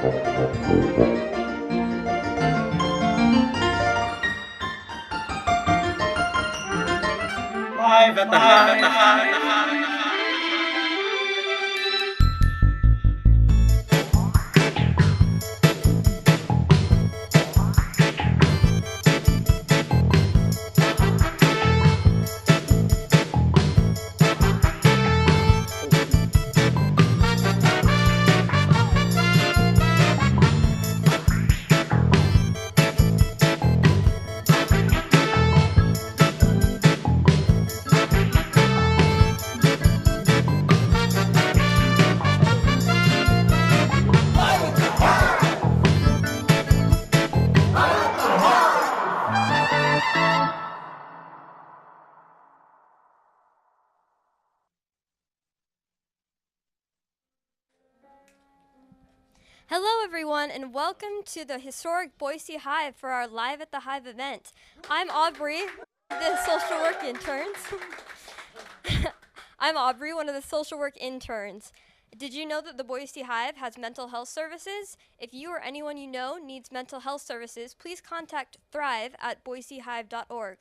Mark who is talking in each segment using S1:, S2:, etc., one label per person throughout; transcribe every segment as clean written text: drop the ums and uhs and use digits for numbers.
S1: Live at the Hive.
S2: Hello everyone and welcome to the historic Boise Hive for our Live at the Hive event. I'm Aubrey, the social work interns. I'm Aubrey, one of the social work interns. Did you know that the Boise Hive has mental health services? If you or anyone you know needs mental health services, please contact Thrive at boisehive.org.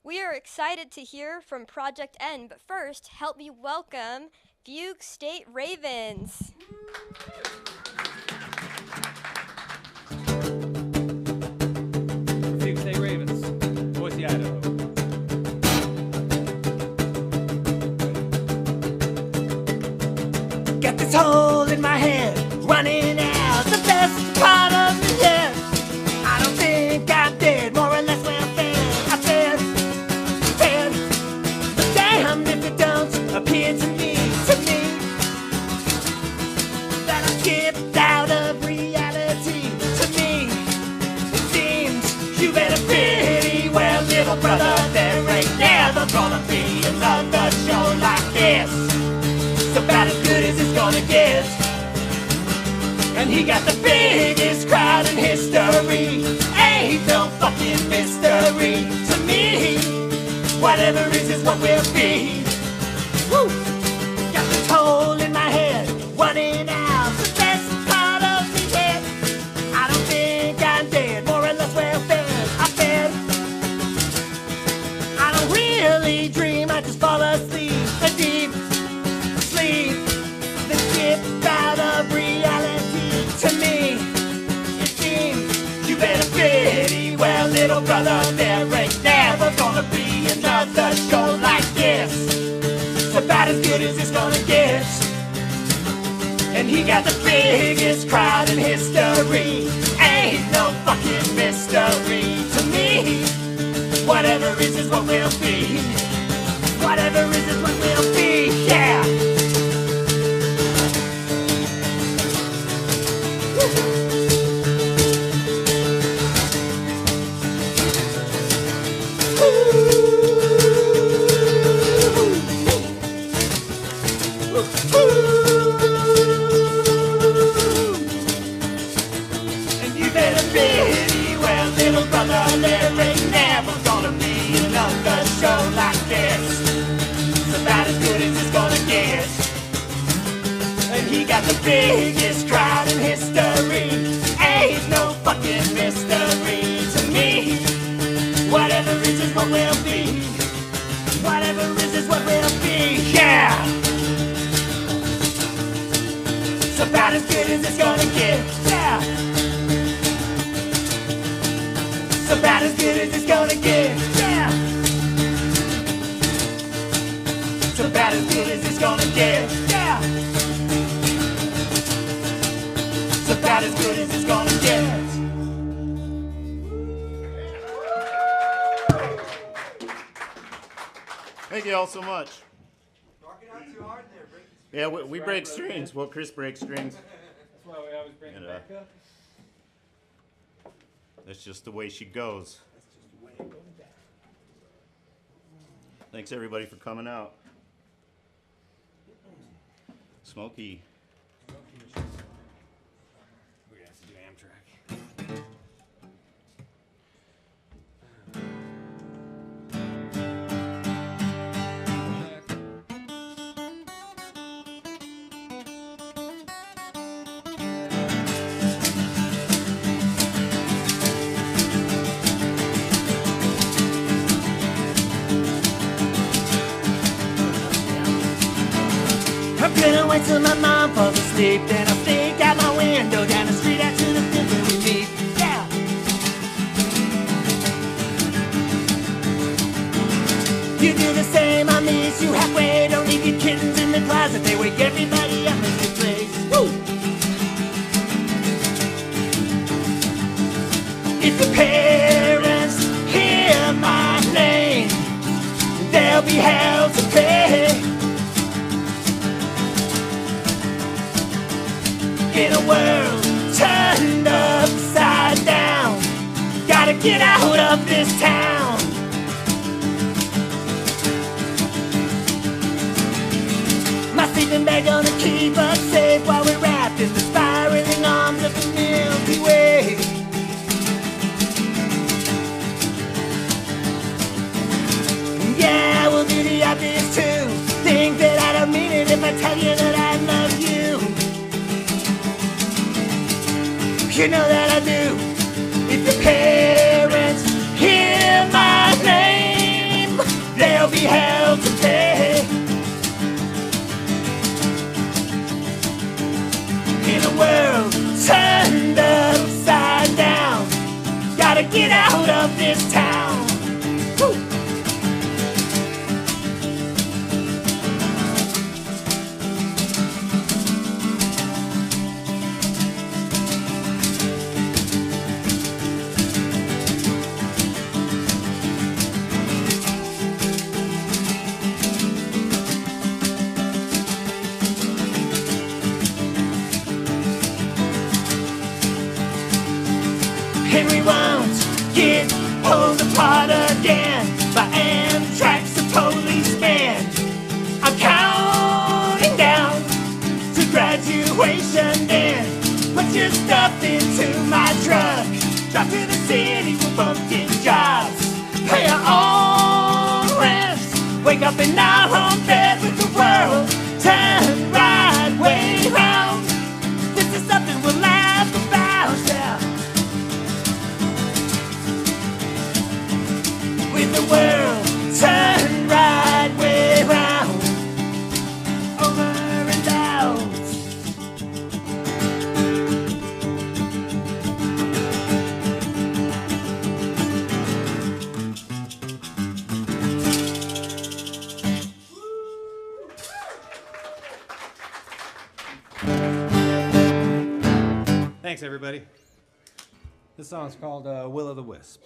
S2: We are excited to hear from Project N, but first, help me welcome Fugue State Ravens.
S3: Fugue State Ravens, Boise, Idaho.
S4: Got this hole in my head, running out the best part of me, yeah. I don't think I'm dead, more or less well fed. I fed, but damn if it don't appear to me, that I'm skipped out of reality. To me, it seems you better pretty well, little brother, there ain't never gonna be another show like this. It's about as good as it's gonna get. And he got the biggest crowd in history. Ain't no fucking mystery to me. Whatever is what we'll be. Woo! Got this hole in my head, running out the best part of me, yeah. I don't think I'm dead, more or less well fed. I fed. I don't really dream, I just fall asleep. A deep sleep, then skip out of reality. To me, it seems you better pretty well, little brother, there ain't never gonna be another show like this. It's about as good as it's gonna get. And he got the biggest crowd in history. Ain't no fucking mystery to me. Whatever is what we'll be. Whatever is what we'll be, yeah. And you better pretty well, little brother, there ain't never gonna be another show like this. It's about as good as it's gonna get. And he got the biggest crowd in history. Ain't no fucking mystery to me. Whatever is what we'll be. Whatever is what we'll be, yeah. It's about as good as it's gonna get, yeah. It's about as good as it's gonna get, yeah. It's about as good as it's gonna get, yeah. It's about as good as it's gonna get.
S5: Thank you all so much. Yeah, we break strings. Well, Chris breaks strings.
S3: That's why we always bring it back up.
S5: That's just the way she goes. Thanks everybody for coming out. Smokey.
S3: We're gonna have to do Amtrak.
S4: I'm gonna wait till my mom falls asleep, then I'll sneak out my window down the street out to the field where we meet. Yeah. You do the same, I'll meet you halfway. Don't leave your kittens in the closet, they wake everybody up in this place. Woo! If the parents hear my name, there'll be hell to pay. In a world turned upside down, gotta get out of this town. My sleeping bag gonna keep us safe while we're wrapped in the spiraling arms of the Milky Way. Yeah, we'll do the obvious too. Think that I don't mean it if I tell you that I love you. You know that I do. If the parents hear my name, there'll be hell to pay. In a world turned upside down, gotta get out of this town. Woo! And we won't get pulled apart again by Amtrak's a policeman. I'm counting down to graduation then. Put your stuff into my truck, drive to the city for pumpkin jobs, pay our own rent, wake up in our home bed with the world turned right way round. This is something we'll laugh about, yeah. With the world turned right way round, over and out.
S3: Thanks, everybody. This song's called Will o' the Wisp.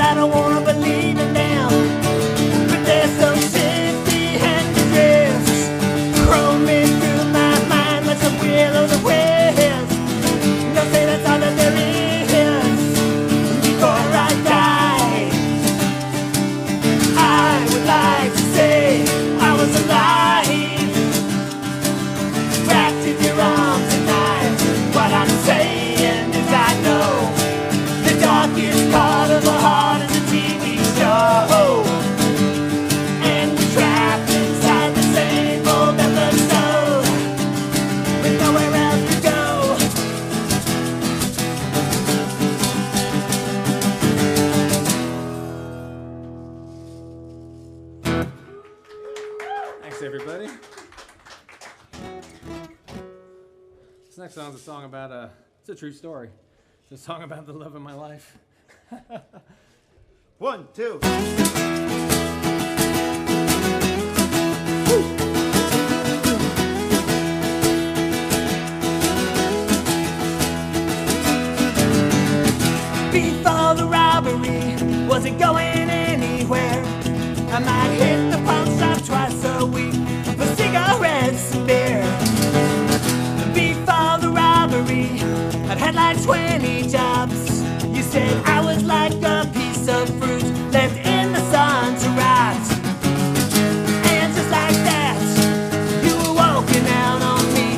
S4: I don't wanna believe in them, but they're so shifty and drifts, roaming through my mind like some will o' the wisp. Don't say that's all that there is. Before I die, I would like to say I was alive, wrapped in your arms tonight. What I'm saying is I know the darkest part of the heart is a TV show, and we're trapped inside the same old episode with nowhere else to go.
S3: Thanks, everybody. This next song's a song about it's a true story. It's a song about the love of my life.
S5: 1, 2.
S4: Before the robbery, wasn't going anywhere. I might hit the pawn shop twice a week for cigarettes and beer. Before the robbery, I'd had like 20 jobs. You said I was like a piece of fruit left in the sun to rot. And just like that, you were walking out on me.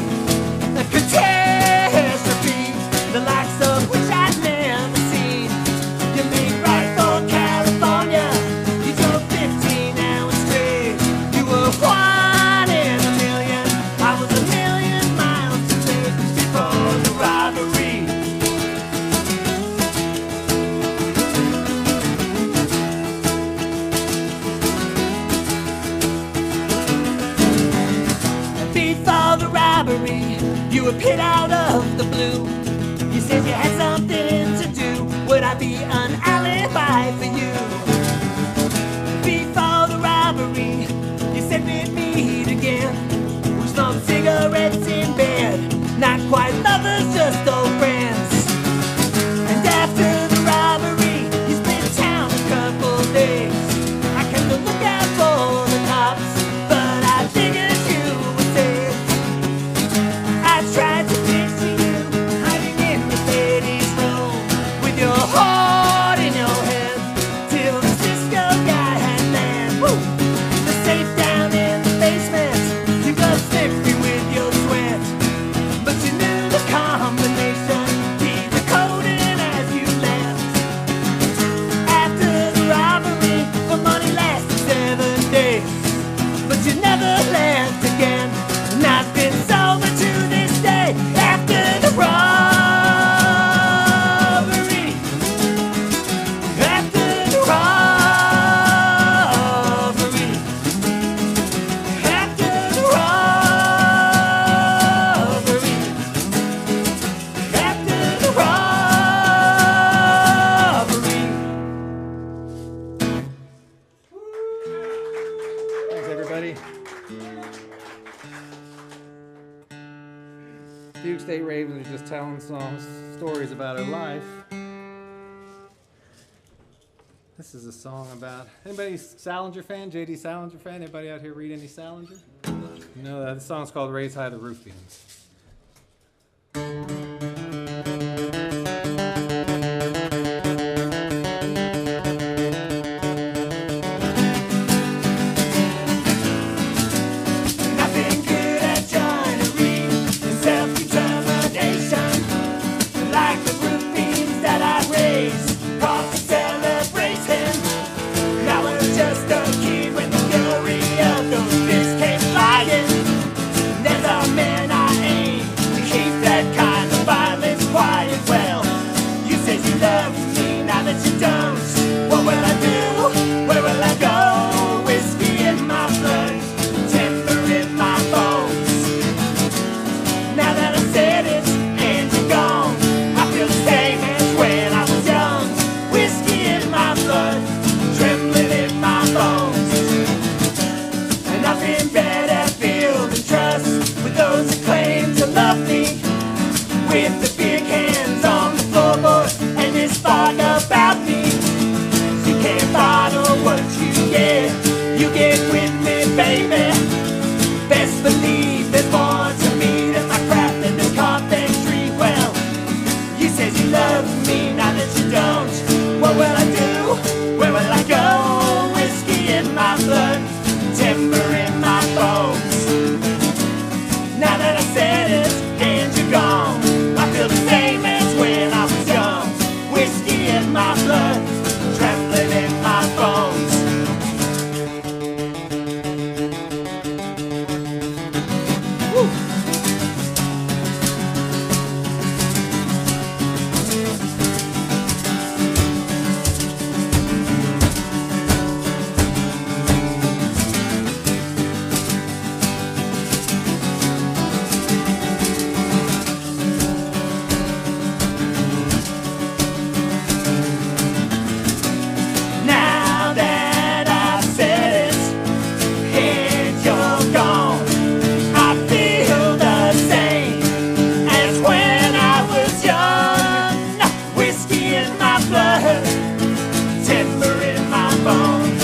S4: A catastrophe, the likes of which I'd never seen. You made right for California. You drove 15 hours straight. You were one in a million. I was a million miles too late before the robbery. Before the robbery, you appeared out of the blue. You said you had something to do. Would I be an alibi for you? Before the robbery, you said we'd meet again. We smoked cigarettes in bed, not quite lovers, just old friends. And after the robbery, you spent town a couple days. I came to look out for the cops, but I figured you were safe. I tried to picture you hiding in the ladies' room with your heart in your head till the Cisco guy had land. Woo! The safe down in the basement, you got slippery with your sweat, but you knew the combination. Keep the code in as you left. After the robbery, the money lasted 7 days, but you never left again. And I've been sober to this day after the robbery. After the robbery. After the robbery. After the robbery.
S3: Thanks, everybody. Fugue State Ravens are just telling stories about her life. This is a song about anybody Salinger fan? JD Salinger fan? Anybody out here read any Salinger? No, that song's called "Raise High the Roof Beams."
S4: I've been good at joinery and self-determination, like the roof beams that I raised, cause a celebration. And I was just a kid when the fury of those fists came flying. And as a man I am in my blood, trembling in my bones. Woo. Now that I've said it and you're gone, I feel the same as when I was young. Whiskey in my blood, timber in my bones.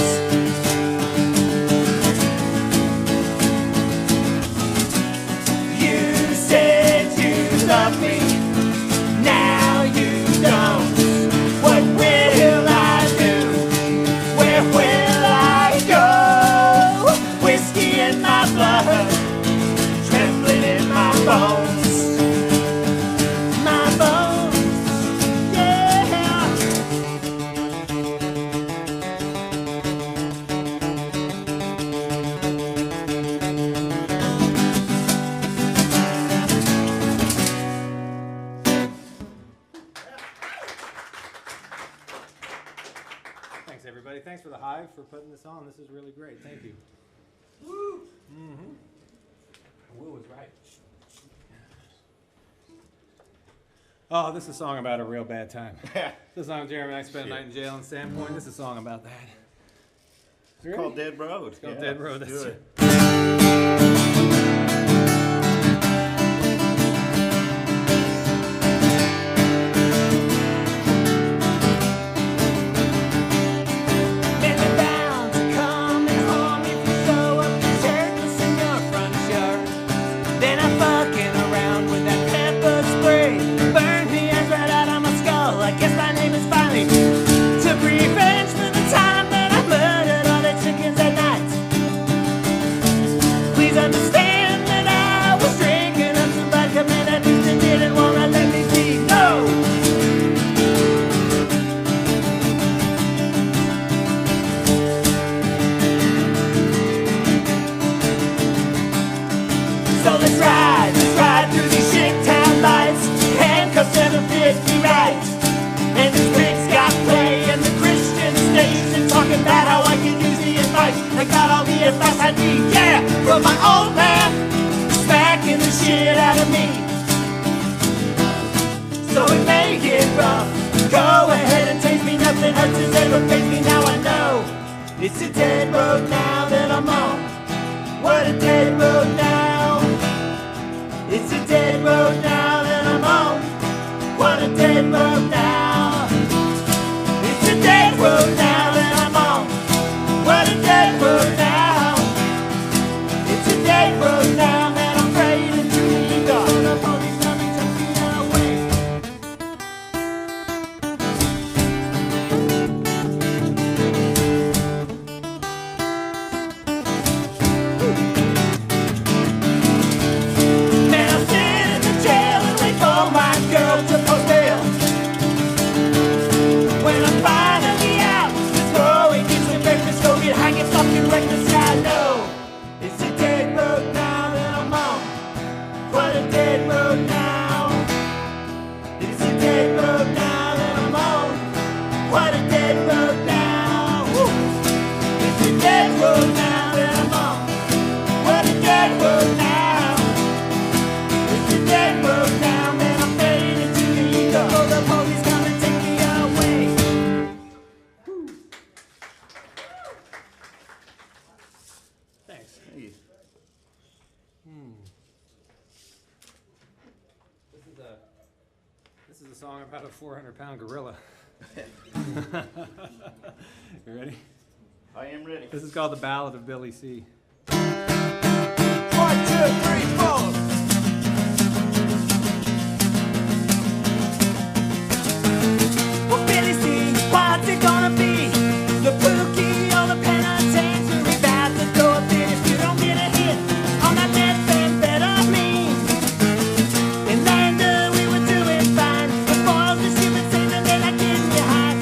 S4: You said you loved me, now you don't. What will I do? Where will I go? Whiskey in my blood, trembling in my bones. My bones, yeah.
S3: Thanks, everybody. Thanks for the Hive for putting this on. This is really great. Thank you. Woo! Mm-hmm. Will was right. Oh, this is a song about a real bad time. This is a song Jeremy and I spent a night in jail in Sandpoint. This is a song about that.
S5: It's called Dead Road. It's
S3: called Dead Road,
S5: Do
S3: that's
S5: it.
S4: Men are bound to come and harm if you show up shirtless in your front yard. Then I'm fucking around with that pepper spray. Burn the eyes right out of my skull. I guess my name is finally took revenge for the time that I murdered all the chickens at night. Please understand that I was drinking up some vodka, man. I just didn't wanna let me be. No. So let's ride through these shit town lights. Handcuffs never fit me right. And this pig's got play in the Christian station, talking about how I can use the advice. I got all the advice I need, yeah, from my old man, smacking the shit out of me. So it may get rough. Go ahead and taste me, nothing hurts as ever pays me. Now I know it's a dead road now that I'm on. What a dead road now. It's a dead road now that I'm on. What a dead road now. It's a dead road now that I'm on. What a dead road now. It's a dead road now that I'm fading to the dark. The police come and take me away. Man, I'm sitting in the jail and wait for my girl to post bail. When I'm finally out, just go and get some breakfast, go get high, get fucking reckless. Yeah, I know it's a dead road now that I'm on. What a dead road now. It's a dead road now that I'm on. What a dead road now. Woo. It's a dead road now that I'm on. What a dead road now. It's a dead road now, man. I'm fading to the ego. The police come and take me away.
S3: Thanks.
S5: Hey,
S3: This is a song about a 400-pound gorilla. You ready?
S5: I am ready.
S3: This is called The Ballad of Billy C.
S4: 1, 2, 3, 4. Well, Billy C, what's it gonna be? The bookie or the penitentiary? About to go up in if you don't get a hit on that methamphetamine. In Lander we were doing fine. The boys were shooting, saying that they're not getting you high.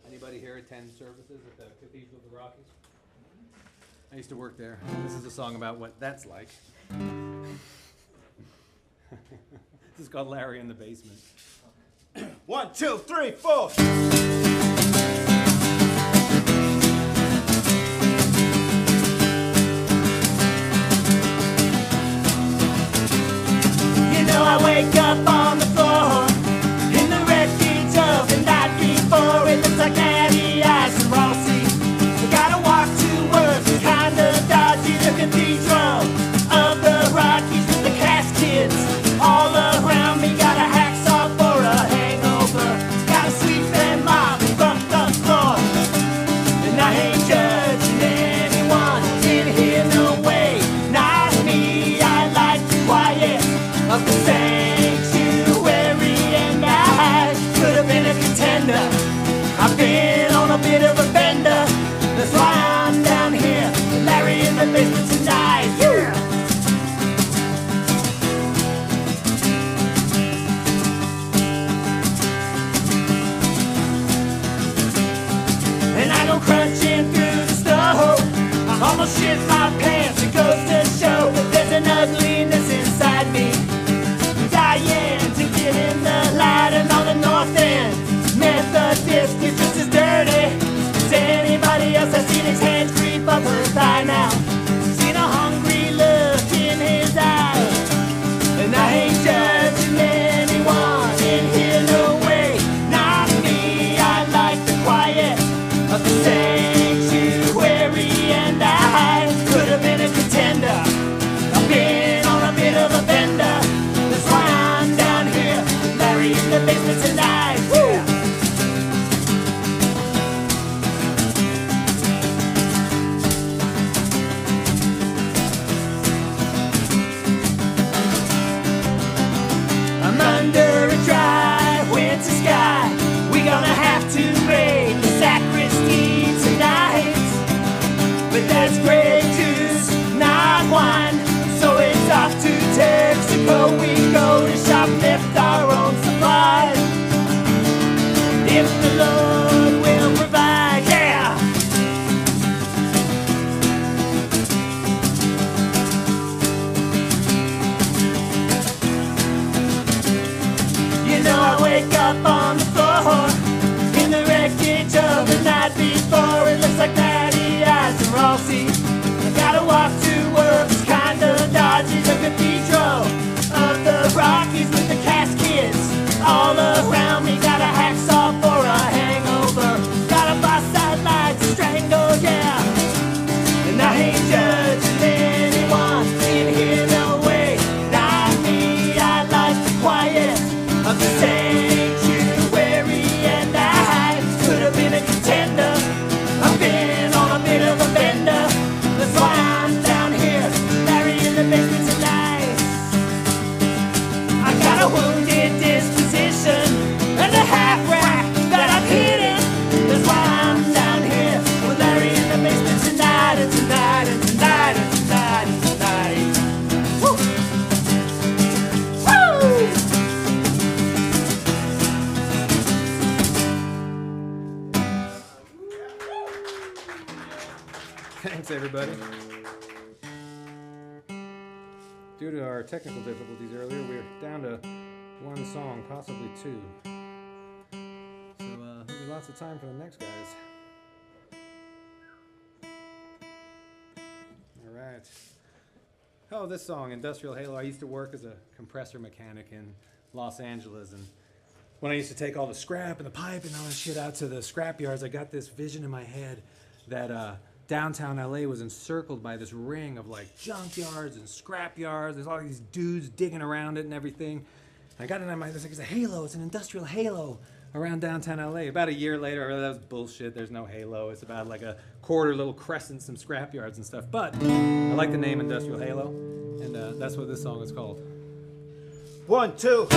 S3: Anybody here attend services at the Cathedral of the Rockies? I used to work there. This is a song about what that's like. This is called Larry in the Basement.
S5: 1, 2, 3, 4.
S4: You know I wake up on the floor in the wreckage of the night before. It looks like natty ice and Rossi. I gotta walk to work, it's kinda dodgy. The Cathedral of the Rockies with the cast kids all around me. Got a hacksaw for a hangover. Gotta sweep them off and bump the floor. And I ain't judging anyone in here, no way. Not me, I like the quiet of the sanctuary, and I could have been a contender. I've been on a bit of a bender. That's why I'm down here, Larry in the basement tonight. Yeah. And I go crunching through the stove. I almost shit my pants. It goes to show that there's an ugliness inside me. Dying to get in the light, and on the north end, Methodist is just as dirty as anybody else. I've seen his hands creep up her thigh now. Seen a hungry look in his eyes. And I ain't judging anyone in here, no way. Not me, I like the quiet of the sanctuary, and I could have been a contender. I've been on a bit of a bender. That's why I'm down here, Larry in the basement tonight. Woo! I'm under a dry winter sky. We're gonna have to raid the sacristy tonight. But that's great juice, not wine. So it's off to Texaco. We go to shoplift our own supplies. If the Lord will provide, yeah. You know I wake up on the floor in the wreckage of the night before. It looks like natty ice and Rossi. I gotta walk to work, it's kinda dodgy. The Cathedral of the Rockies with the cast kids all around me. Got a hacksaw for a hangover. Got a bus I'd like to strangle, yeah. And I ain't judging anyone in here, no way. Not me, I like the quiet of the sanctuary, and I could have been a contender. I've been on a bit of a bender. That's why I'm down here, Larry in the basement tonight. I got a wounded disposition and a half rack that I'm hidden. That's why I'm down here with Larry in the basement tonight, and tonight, and tonight, and tonight, and tonight. Woo! Woo!
S3: Thanks, everybody. Due to our technical difficulties earlier, we're down to one song, possibly two. So there'll be lots of time for the next guys. All right. Oh, this song, Industrial Halo. I used to work as a compressor mechanic in Los Angeles, and when I used to take all the scrap and the pipe and all that shit out to the scrap yards, I got this vision in my head that downtown LA was encircled by this ring of like junk yards and scrap yards. There's all these dudes digging around it and everything. And I got it in my mind, it's a halo, it's an industrial halo around downtown LA. About a year later, I realized that was bullshit. There's no halo. It's about like a quarter little crescent, some scrap yards and stuff. But I like the name Industrial Halo, and that's what this song is called.
S5: 1, 2.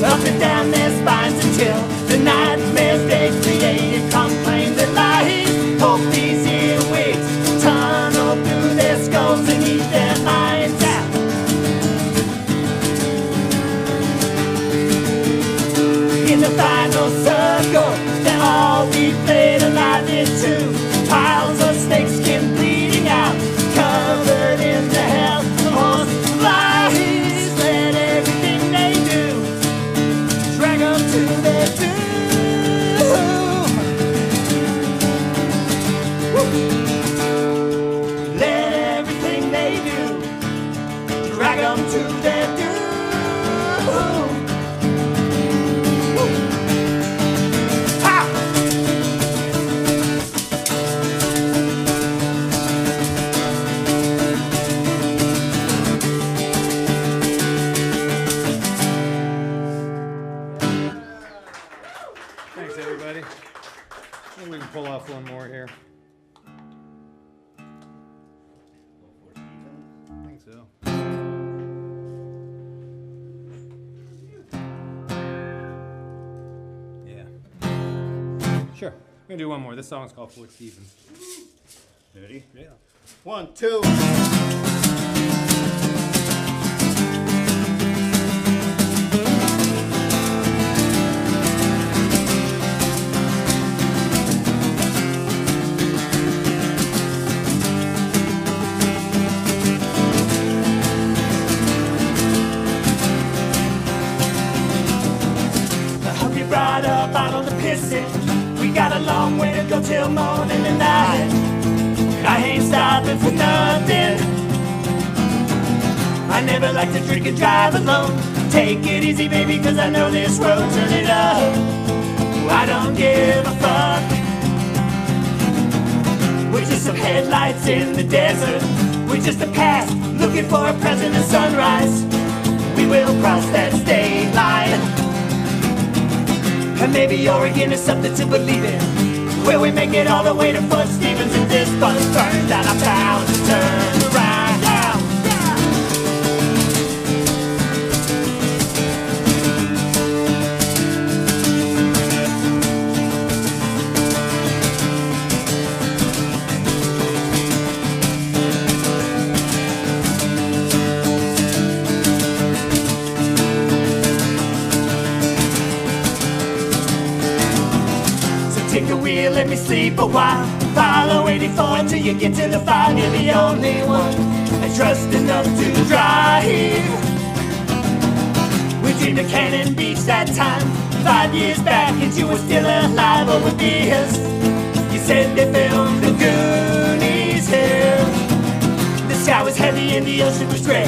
S4: up and down their spines until the nightmares they created come claim their lives. Hope these earwigs tunnel through their skulls and eat their minds out. In the final circle, they'll all be flayed alive into piles of snakeskin bleeding out, covered in the hell horse flies. Let everything they do drag them to their doom. Woo. Let everything they do drag them to their doom.
S3: Thanks, everybody. Maybe we can pull off one more here. I think so. Yeah. Sure. We're gonna do one more. This song's called Fort Stevens.
S5: Ready?
S3: Yeah.
S5: 1, 2.
S4: Brought a bottle to piss it. We got a long way to go till morning and night. I ain't stopping for nothing. I never like to drink and drive alone. Take it easy, baby, cause I know this road. Turn it up. I don't give a fuck. We're just some headlights in the desert. We're just a past looking for a present and sunrise. We will cross that state line. And maybe Oregon is something to believe in, where we make it all the way to Fort Stevens and this bus burns out our bound to turn around. Yeah, yeah. Take the wheel, let me sleep a while. Follow 84 until you get to the 5. You're the only one I trust enough to drive. We dreamed of Cannon Beach that time 5 years back, and you were still alive over beers. You said they filmed the Goonies here. The sky was heavy and the ocean was gray.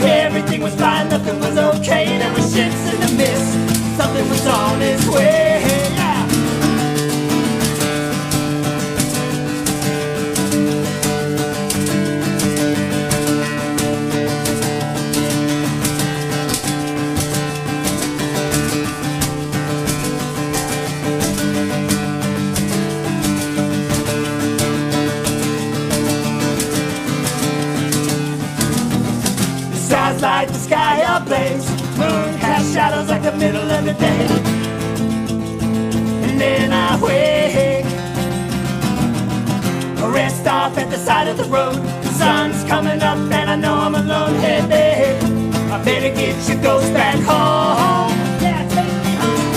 S4: Everything was fine, nothing was okay. There were shits in the mist, something was on its way. Yeah. Stars light the sky ablaze. Moon casts shadows like the middle of the day. And then I wake, rest off at the side of the road. The sun's coming up and I know I'm alone. Hey babe, I better get your ghost back home. Yeah, take me home.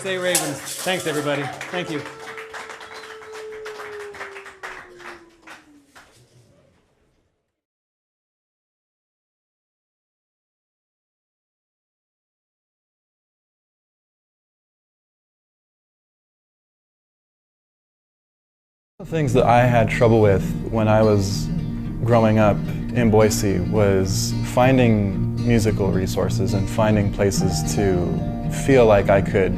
S3: Say Ravens. Thanks, everybody. Thank you.
S6: The things that I had trouble with when I was growing up in Boise was finding musical resources and finding places to feel like I could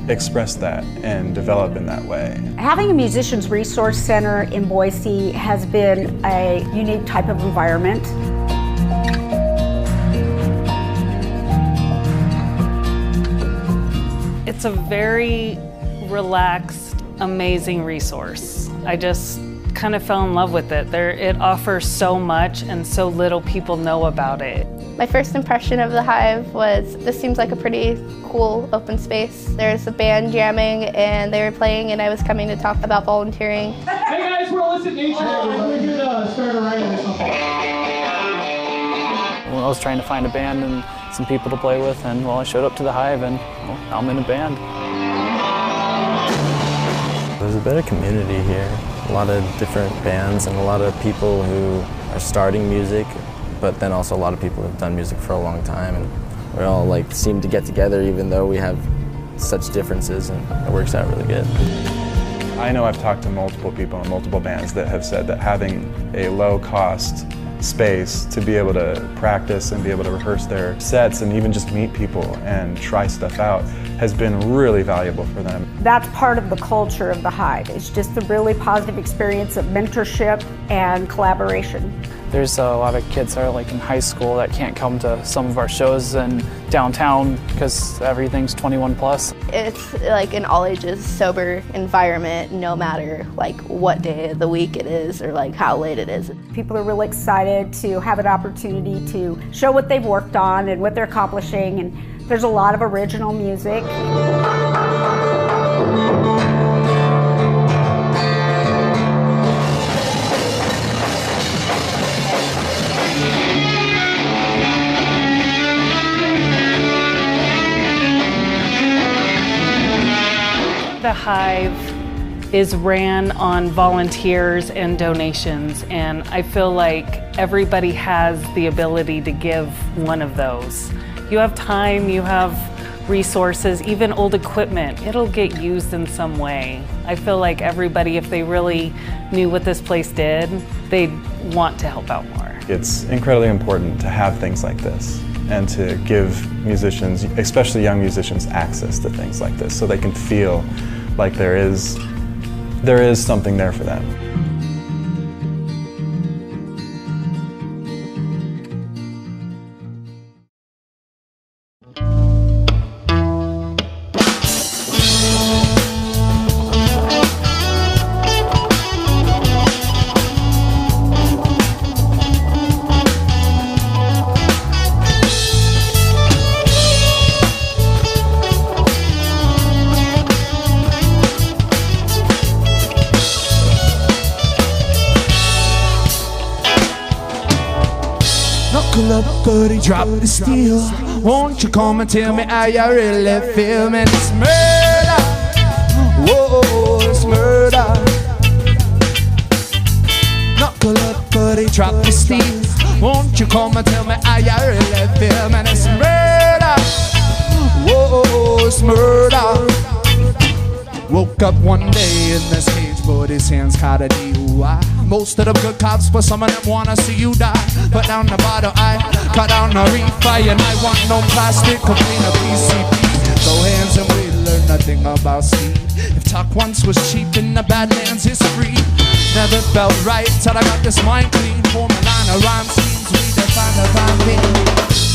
S6: express that and develop in that way.
S7: Having a musician's resource center in Boise has been a unique type of environment.
S8: It's a very relaxed, amazing resource. I just kind of fell in love with it. It offers so much and so little people know about it.
S9: My first impression of the Hive was this seems like a pretty cool open space. There's a band jamming and they were playing and I was coming to talk about volunteering.
S10: Hey guys, we're Illicit Nature. We could start a writing or something.
S11: Well, I was trying to find a band and some people to play with, and well, I showed up to the Hive and well, now I'm in a band.
S12: There's a bit of community here. A lot of different bands and a lot of people who are starting music, but then also a lot of people who've done music for a long time, and we all like seem to get together even though we have such differences, and it works out really good.
S6: I know I've talked to multiple people in multiple bands that have said that having a low-cost space to be able to practice and be able to rehearse their sets and even just meet people and try stuff out has been really valuable for them.
S7: That's part of the culture of the Hive. It's just a really positive experience of mentorship and collaboration.
S11: There's a lot of kids that are like in high school that can't come to some of our shows in downtown because everything's 21 plus.
S9: It's like an all ages sober environment no matter like what day of the week it is or like how late it is.
S7: People are really excited to have an opportunity to show what they've worked on and what they're accomplishing, and there's a lot of original music.
S8: The Hive is ran on volunteers and donations, and I feel like everybody has the ability to give one of those. You have time, you have resources, even old equipment, it'll get used in some way. I feel like everybody, if they really knew what this place did, they'd want to help out more.
S6: It's incredibly important to have things like this and to give musicians, especially young musicians, access to things like this so they can feel like there is something there for them.
S4: Knuckle up, buddy, drop the steel. Won't you come and tell me how you really feel? Man, it's murder. Whoa, it's murder. Knuckle up, buddy, drop the steel. Won't you come and tell me how you really feel? Man, it's murder. Whoa, it's murder. Woke up one day in this cage, but his hands caught a DUI. Most of them good cops, but some of them wanna see you die. Put down the bottle, I cut down the reefer, and I want no plastic, complain of PCP. Go hands and we learn nothing about speed. If talk once was cheap in the Badlands, it's free. Never felt right till I got this mind clean. Form a line of rhyme schemes, we define the rhyme being.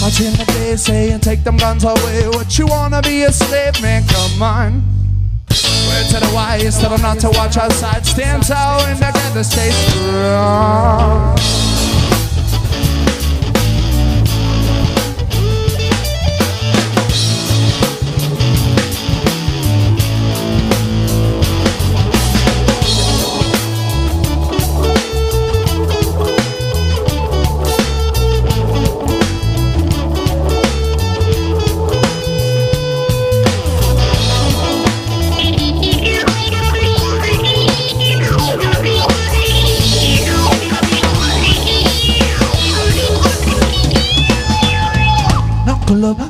S4: Watching the day saying take them guns away. What you wanna be a slave, man? Come on. Word to the wise, tell them not to watch outside. Stand tall and together stay strong.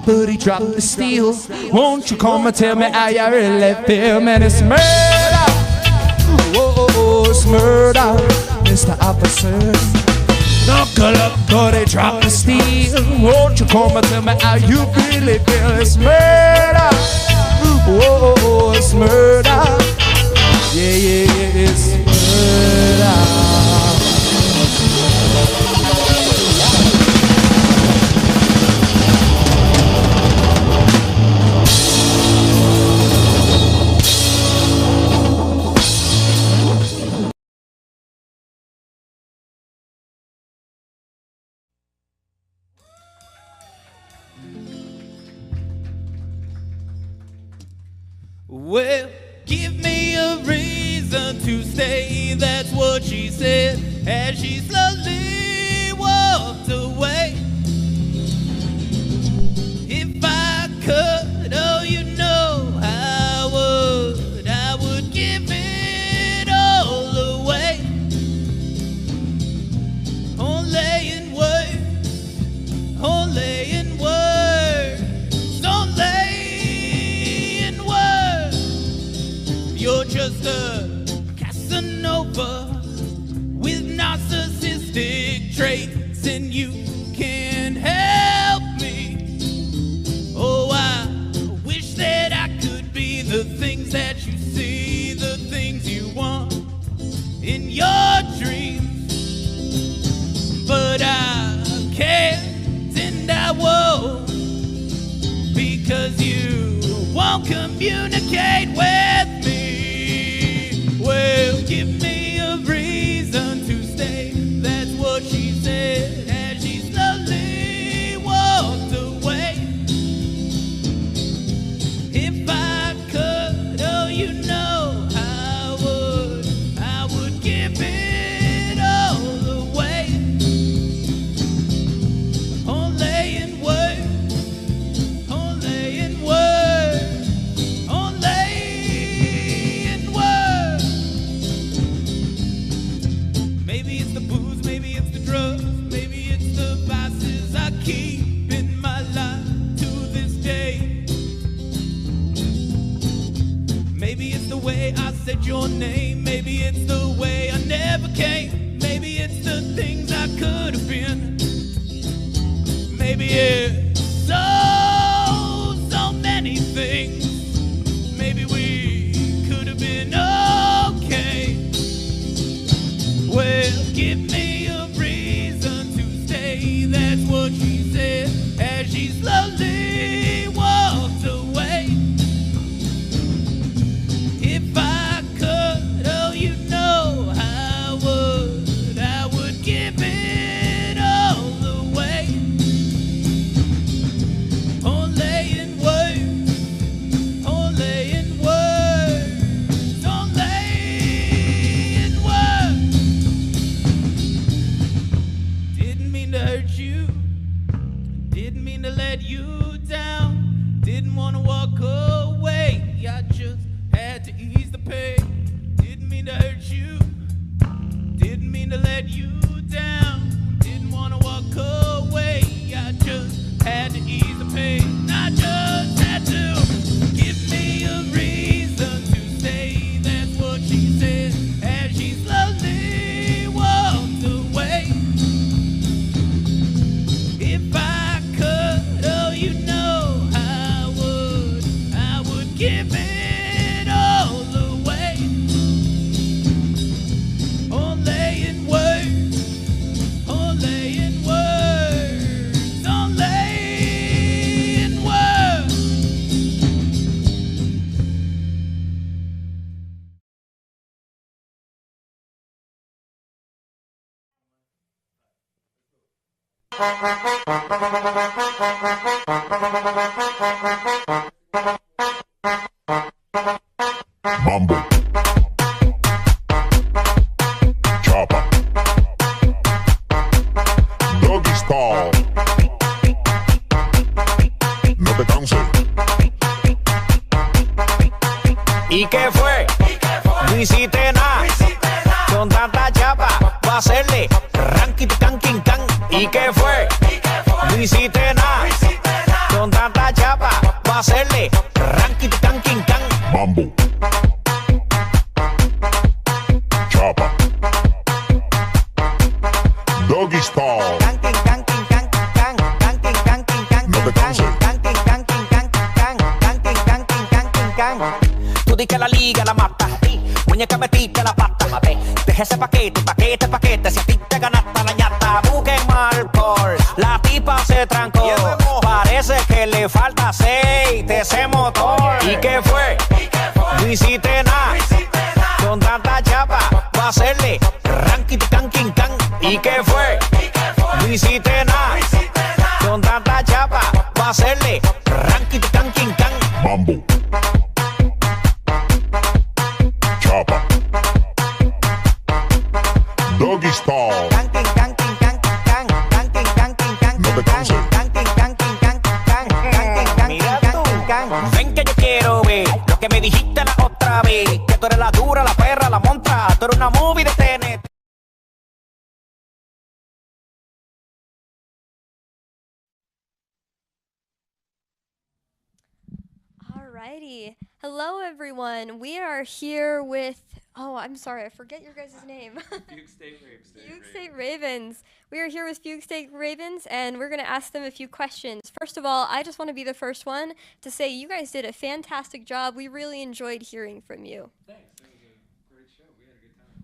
S4: Buddy, drop the steel. Won't you come and tell me how you really feel? Man, it's murder. Whoa, it's it's murder, Mr. Officer. Knuckle up, buddy, drop the steel. Won't you come and tell me how you really feel? It's murder, whoa, it's murder. Yeah, yeah, yeah, it's murder.
S13: Well, give me a reason to stay, that's what she said as she slowly walked away. If I could, oh you know I would give it all away. Only in words, only in words, only in words. You're just a Casanova with narcissistic traits, and you can't help me. Oh, I wish that I could be the things that you see, the things you want in your dreams. But I can't and I won't, because you won't communicate with me. Well, give me a reason to stay, that's what she said as she slowly walked away. If I could, oh you know I would give it all away. Only in words, only in words, only in words. Maybe it's the booze, maybe it's the drugs, maybe it's the vices I keep in my life to this day. Maybe it's the way I said your name, maybe it's the way I never came, maybe it's the things I could have been. Maybe it's so many things. Maybe we could have been okay. Well, give me a reason to stay, that's what she said as she slowly walked away. If I could, oh you know I would give it all away. Only in words, only in words, only in words. Didn't mean to hurt you, didn't mean to let you down, didn't want to walk away, I just had to ease the pain. Didn't mean to hurt you, didn't mean to let you down, didn't want to walk away, I just had to ease the pain. I just had to. Give me a reason to stay, that's what she said as she slowly walked away. If I could, oh you know I would give it all away. Only in words, only in words, only in words.
S14: Mambo, chopper, doggy style, no te canses.
S4: ¿Y qué fue? No hiciste nada. Con tanta chapa, va a hacerle ranking can. ¿Y qué fue? No hiciste nada. Con tanta chapa, va a hacerle ranking can.
S14: Mambo, chopper, Doggy style. No te canses.
S4: Tú di que la liga la mata, muñeca metiste la pata, deja ese paquete, si a ti te ganaste la ñata, busquen mal por la tipa se trancó, parece que le falta aceite ese motor. ¿Y qué fue? No hiciste nada, con tanta chapa, va a hacerle ranking can king can. ¿Y qué fue? No hiciste nada, con tanta chapa, va a hacerle ranking can king can.
S14: Mambo. Chapa. Doggy style. No te canses.
S4: Mira tú, ven que yo quiero ver lo que me dijiste la otra vez, que tú eres la dura, la perra, la montra, tú eres una movie de TNT.
S2: Alrighty. Hello, everyone. We are here with, oh, I'm sorry, I forget your guys' name.
S3: Fugue State Ravens.
S2: Fugue State Ravens. We are here with Fugue State Ravens, and we're going to ask them a few questions. First of all, I just want to be the first one to say you guys did a fantastic job. We really enjoyed hearing from you.
S3: Thanks. That was a great show. We had a good time.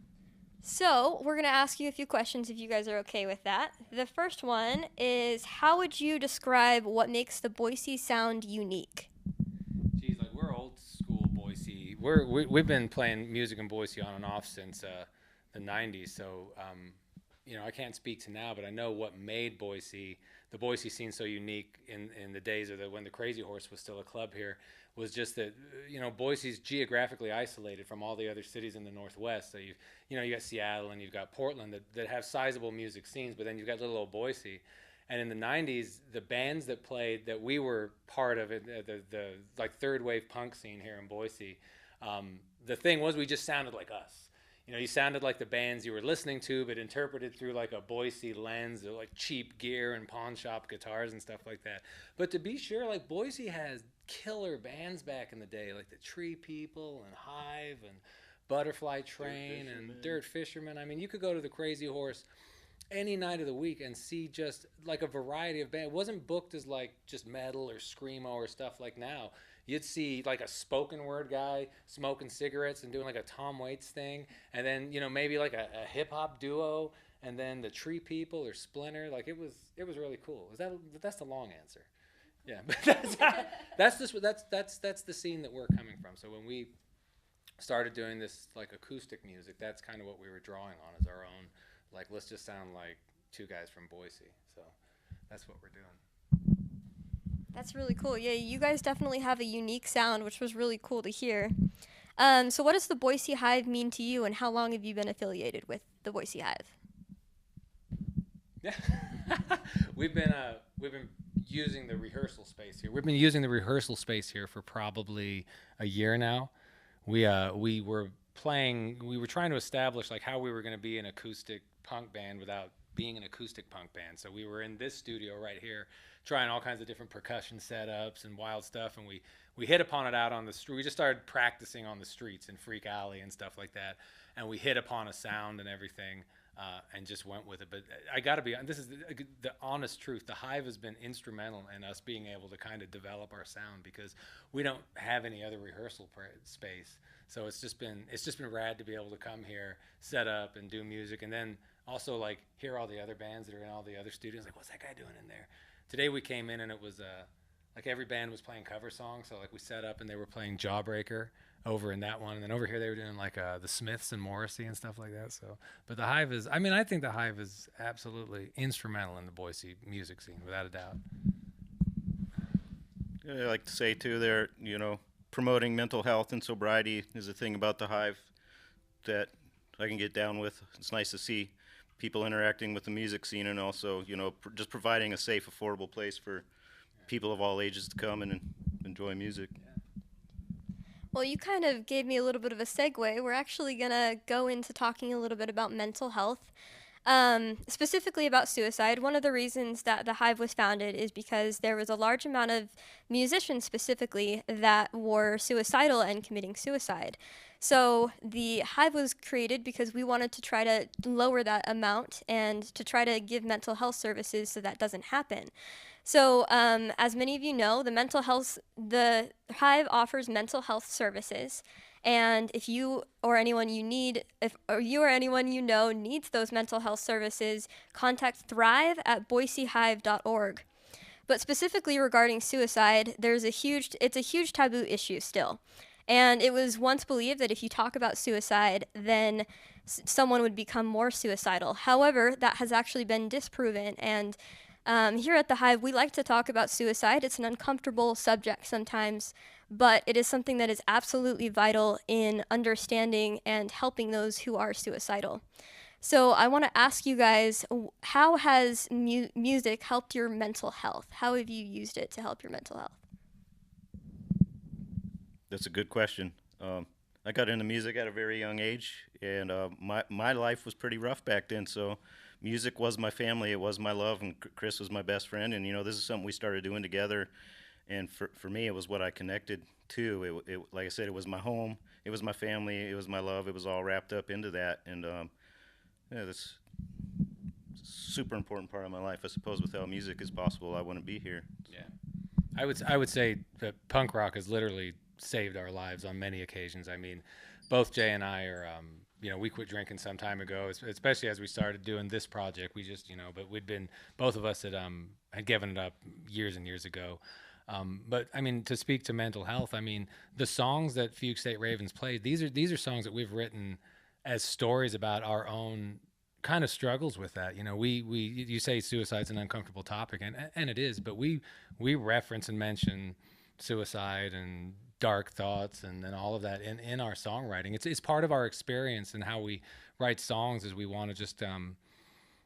S2: So, we're going to ask you a few questions if you guys are okay with that. The first one is, how would you describe what makes the Boise sound unique?
S3: Geez, like we're old school Boise. We've been playing music in Boise on and off since the 90s. So, you know, I can't speak to now, but I know what made Boise, the Boise scene so unique in the days of when the Crazy Horse was still a club here, was just that, you know, Boise's geographically isolated from all the other cities in the Northwest. So you got Seattle and you've got Portland that have sizable music scenes, but then you've got little old Boise. And in the 90s, the bands that played, that we were part of it, the like third wave punk scene here in Boise, the thing was we just sounded like us. You know, you sounded like the bands you were listening to, but interpreted through like a Boise lens, of like cheap gear and pawn shop guitars and stuff like that. But to be sure, like Boise has killer bands back in the day, like the Tree People and Hive and Butterfly Train and Dirt Fisherman. I mean, you could go to the Crazy Horse any night of the week and see just like a variety of bands. It wasn't booked as like just metal or screamo or stuff like now. You'd see like a spoken word guy smoking cigarettes and doing like a Tom Waits thing, and then, you know, maybe like a hip hop duo, and then the Tree People or Splinter. Like it was really cool. That's the long answer. Yeah, but that's the scene that we're coming from. So when we started doing this like acoustic music, that's kind of what we were drawing on as our own. Like, let's just sound like two guys from Boise. So that's what we're doing.
S2: That's really cool. Yeah, you guys definitely have a unique sound, which was really cool to hear. So what does the Boise Hive mean to you, and how long have you been affiliated with the Boise Hive?
S3: Yeah, we've been using the rehearsal space here. We've been using the rehearsal space here for probably a year now. We were trying to establish like how we were going to be an acoustic punk band without being an acoustic punk band. So we were in this studio right here trying all kinds of different percussion setups and wild stuff, and we hit upon it out on the street. We just started practicing on the streets in Freak Alley and stuff like that, and we hit upon a sound and everything, and just went with it. But I gotta be, this is the honest truth, the Hive has been instrumental in us being able to kind of develop our sound, because we don't have any other rehearsal space. So it's just been rad to be able to come here, set up, and do music, and then also like hear all the other bands that are in all the other studios. Like, what's that guy doing in there? Today we came in and it was like every band was playing cover songs. So like we set up and they were playing Jawbreaker over in that one, and then over here they were doing like the Smiths and Morrissey and stuff like that. So, but the Hive is, I mean, I think the Hive is absolutely instrumental in the Boise music scene, without a doubt.
S5: I like to say too, they're, you know, promoting mental health and sobriety is a thing about the Hive that I can get down with. It's nice to see people interacting with the music scene, and also, you know, just providing a safe, affordable place for people of all ages to come and enjoy music.
S2: Well, you kind of gave me a little bit of a segue. We're actually going to go into talking a little bit about mental health. Specifically about suicide, one of the reasons that the Hive was founded is because there was a large amount of musicians specifically that were suicidal and committing suicide. So the Hive was created because we wanted to try to lower that amount and to try to give mental health services so that doesn't happen. So, as many of you know, the Hive offers mental health services, and if you or anyone you know needs those mental health services, contact Thrive at boisehive.org. But specifically regarding suicide, it's a huge taboo issue still. And it was once believed that if you talk about suicide, then someone would become more suicidal. However, that has actually been disproven, and here at the Hive, we like to talk about suicide. It's an uncomfortable subject sometimes, but it is something that is absolutely vital in understanding and helping those who are suicidal. So I want to ask you guys, how has music helped your mental health? How have you used it to help your mental health?
S5: That's a good question. I got into music at a very young age, and my life was pretty rough back then, so music was my family, it was my love, and Chris was my best friend, and this is something we started doing together, and for me, it was what I connected to. It like I said, it was my home, it was my family, it was my love, it was all wrapped up into that, and yeah, that's a super important part of my life. I suppose without music is possible, I wouldn't be here.
S3: Yeah, I would say that punk rock has literally saved our lives on many occasions. I mean, both Jay and I are, we quit drinking some time ago, especially as we started doing this project. We just, but both of us had given it up years and years ago. But I mean, to speak to mental health, I mean, the songs that Fugue State Ravens played, these are songs that we've written as stories about our own kind of struggles with that. You say suicide's an uncomfortable topic, and it is, but we reference and mention suicide and dark thoughts and all of that in our songwriting. It's part of our experience and how we write songs. Is we want to just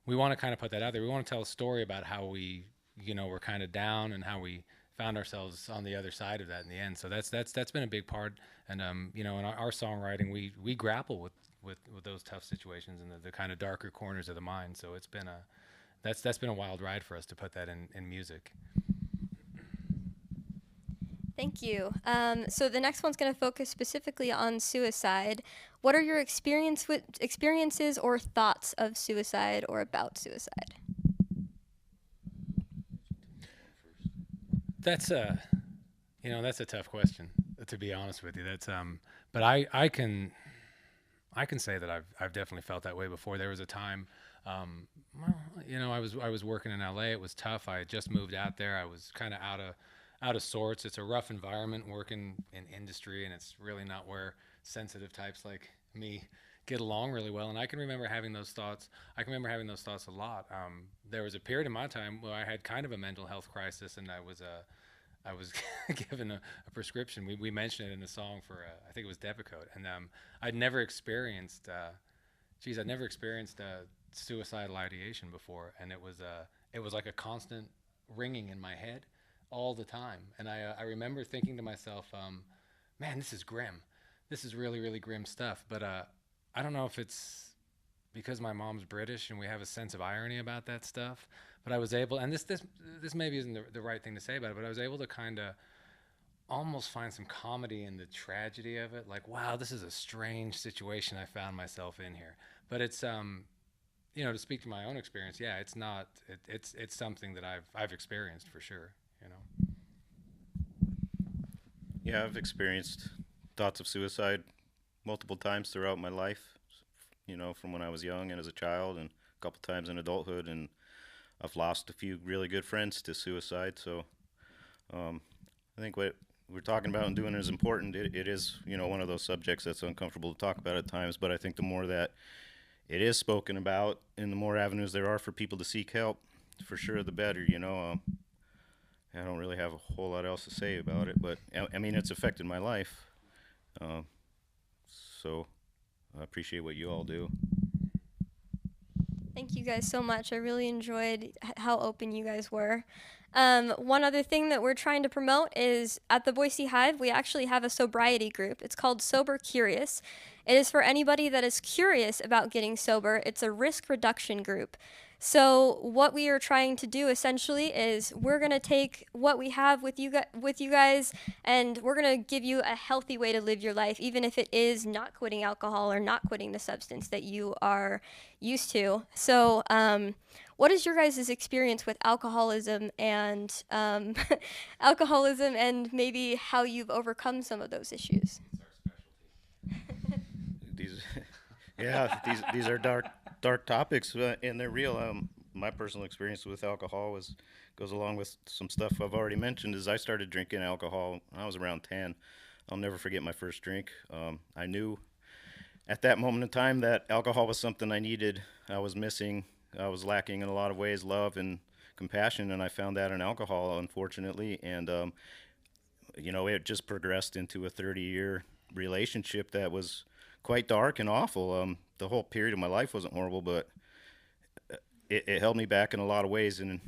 S3: we want to kind of put that out there. We want to tell a story about how we were kind of down and how we found ourselves on the other side of that in the end. So that's been a big part. And in our songwriting, we grapple with those tough situations and the kind of darker corners of the mind. So it's been that's been a wild ride for us to put that in music.
S2: Thank you. So the next one's going to focus specifically on suicide. What are your experiences or thoughts of suicide or about suicide?
S3: That's a tough question, to be honest with you. That's but I can say that I've definitely felt that way before. There was a time, I was working in LA. It was tough. I had just moved out there. I was kind of out of sorts. It's a rough environment working in industry, and it's really not where sensitive types like me get along really well. And I can remember having those thoughts. A lot. There was a period in my time where I had kind of a mental health crisis, and I was given a prescription. We mentioned it in a song for I think it was Depakote, and I'd never experienced suicidal ideation before, and it was like a constant ringing in my head all the time. And I remember thinking to myself, man, this is grim. This is really, really grim stuff. But I don't know if it's because my mom's British and we have a sense of irony about that stuff. But I was able, and this maybe isn't the right thing to say about it, but I was able to kind of almost find some comedy in the tragedy of it. Like, wow, this is a strange situation I found myself in here. But it's, to speak to my own experience, yeah, it's not, it's something that I've experienced for sure.
S5: Yeah, I've experienced thoughts of suicide multiple times throughout my life, from when I was young and as a child, and a couple times in adulthood, and I've lost a few really good friends to suicide. So I think what we're talking about and doing is important. It is, one of those subjects that's uncomfortable to talk about at times, but I think the more that it is spoken about and the more avenues there are for people to seek help, for sure, the better, I don't really have a whole lot else to say about it, but I mean, it's affected my life. So I appreciate what you all do.
S2: Thank you guys so much. I really enjoyed how open you guys were. One other thing that we're trying to promote is at the Boise Hive, we actually have a sobriety group. It's called Sober Curious. It is for anybody that is curious about getting sober. It's a risk reduction group. So what we are trying to do essentially is we're going to take what we have with you guys, and we're going to give you a healthy way to live your life, even if it is not quitting alcohol or not quitting the substance that you are used to. So what is your guys' experience with alcoholism and alcoholism, and maybe how you've overcome some of those issues?
S5: These are dark topics, and they're real. My personal experience with alcohol goes along with some stuff I've already mentioned. Is I started drinking alcohol when I was around 10. I'll never forget my first drink. I knew at that moment in time that alcohol was something I needed. I was missing. I was lacking in a lot of ways, love and compassion, and I found that in alcohol, unfortunately. And it just progressed into a 30-year relationship that was quite dark and awful. The whole period of my life wasn't horrible, but it held me back in a lot of ways, and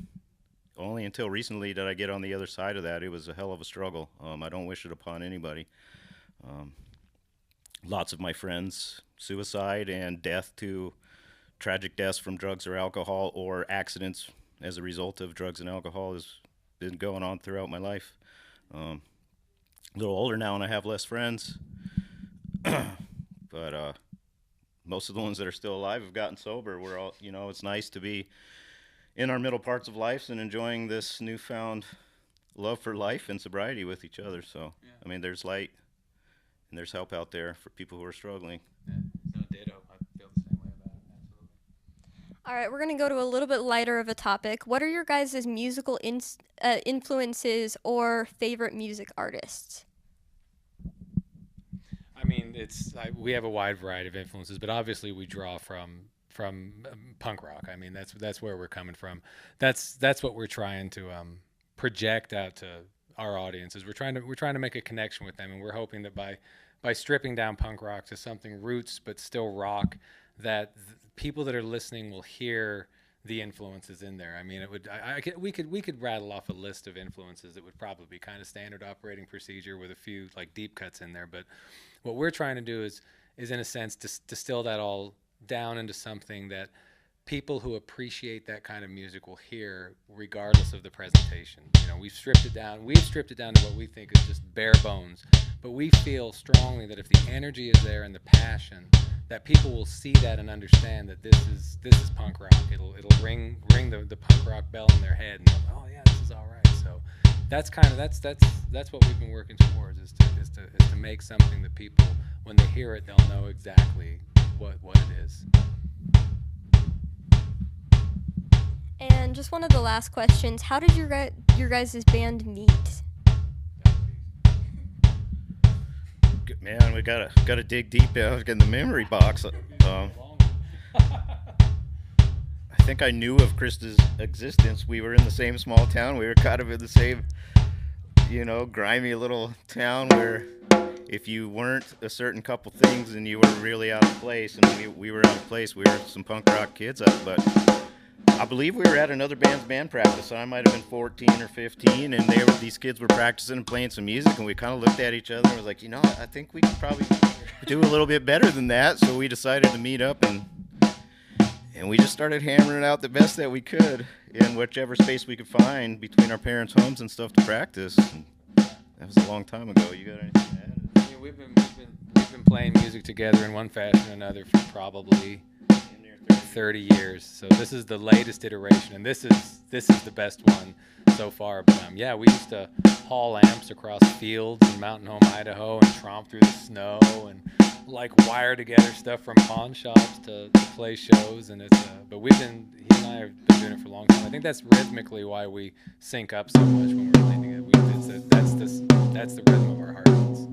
S5: only until recently did I get on the other side of that. It was a hell of a struggle. I don't wish it upon anybody. Lots of my friends, suicide and tragic deaths from drugs or alcohol, or accidents as a result of drugs and alcohol, has been going on throughout my life. A little older now and I have less friends, but most of the ones that are still alive have gotten sober. We're all, it's nice to be in our middle parts of life and enjoying this newfound love for life and sobriety with each other. So, yeah. I mean, there's light and there's help out there for people who are struggling.
S3: Yeah. No, ditto. I feel the same way about it. Absolutely.
S2: All right, we're going to go to a little bit lighter of a topic. What are your guys' musical influences or favorite music artists?
S3: I mean, we have a wide variety of influences, but obviously we draw from punk rock. I mean, that's where we're coming from. That's what we're trying to project out to our audiences. We're trying to make a connection with them, and we're hoping that by stripping down punk rock to something roots but still rock, that people that are listening will hear the influences in there. I mean, we could rattle off a list of influences that would probably be kind of standard operating procedure with a few like deep cuts in there, but what we're trying to do is in a sense distill that all down into something that people who appreciate that kind of music will hear regardless of the presentation. We've stripped it down to what we think is just bare bones, but we feel strongly that if the energy is there and the passion, that people will see that and understand that this is punk rock. It'll ring the punk rock bell in their head, and they'll go, oh yeah, this is all right. So that's what we've been working towards, is to make something that people, when they hear it, they'll know exactly what it is.
S2: And just one of the last questions: how did your guys' band meet?
S5: Man, we gotta dig deep in the memory box. I think I knew of Krista's existence. We were in the same small town. We were kind of in the same, grimy little town where if you weren't a certain couple things, then you were really out of place. And we were out of place. We were some punk rock kids, but I believe we were at another band's band practice. So I might have been 14 or 15, and these kids were practicing and playing some music, and we kind of looked at each other and was like, I think we could probably do a little bit better than that. So we decided to meet up, and we just started hammering it out the best that we could in whichever space we could find between our parents' homes and stuff to practice. And that was a long time ago. You got anything to add?
S3: Yeah, we've been playing music together in one fashion or another for probably 30 years. So this is the latest iteration, and this is the best one so far. But yeah, we used to haul amps across fields in Mountain Home, Idaho, and tromp through the snow and wire together stuff from pawn shops to play shows. And but he and I have been doing it for a long time. I think that's rhythmically why we sync up so much when we're playing together. That's the rhythm of our heartbeats.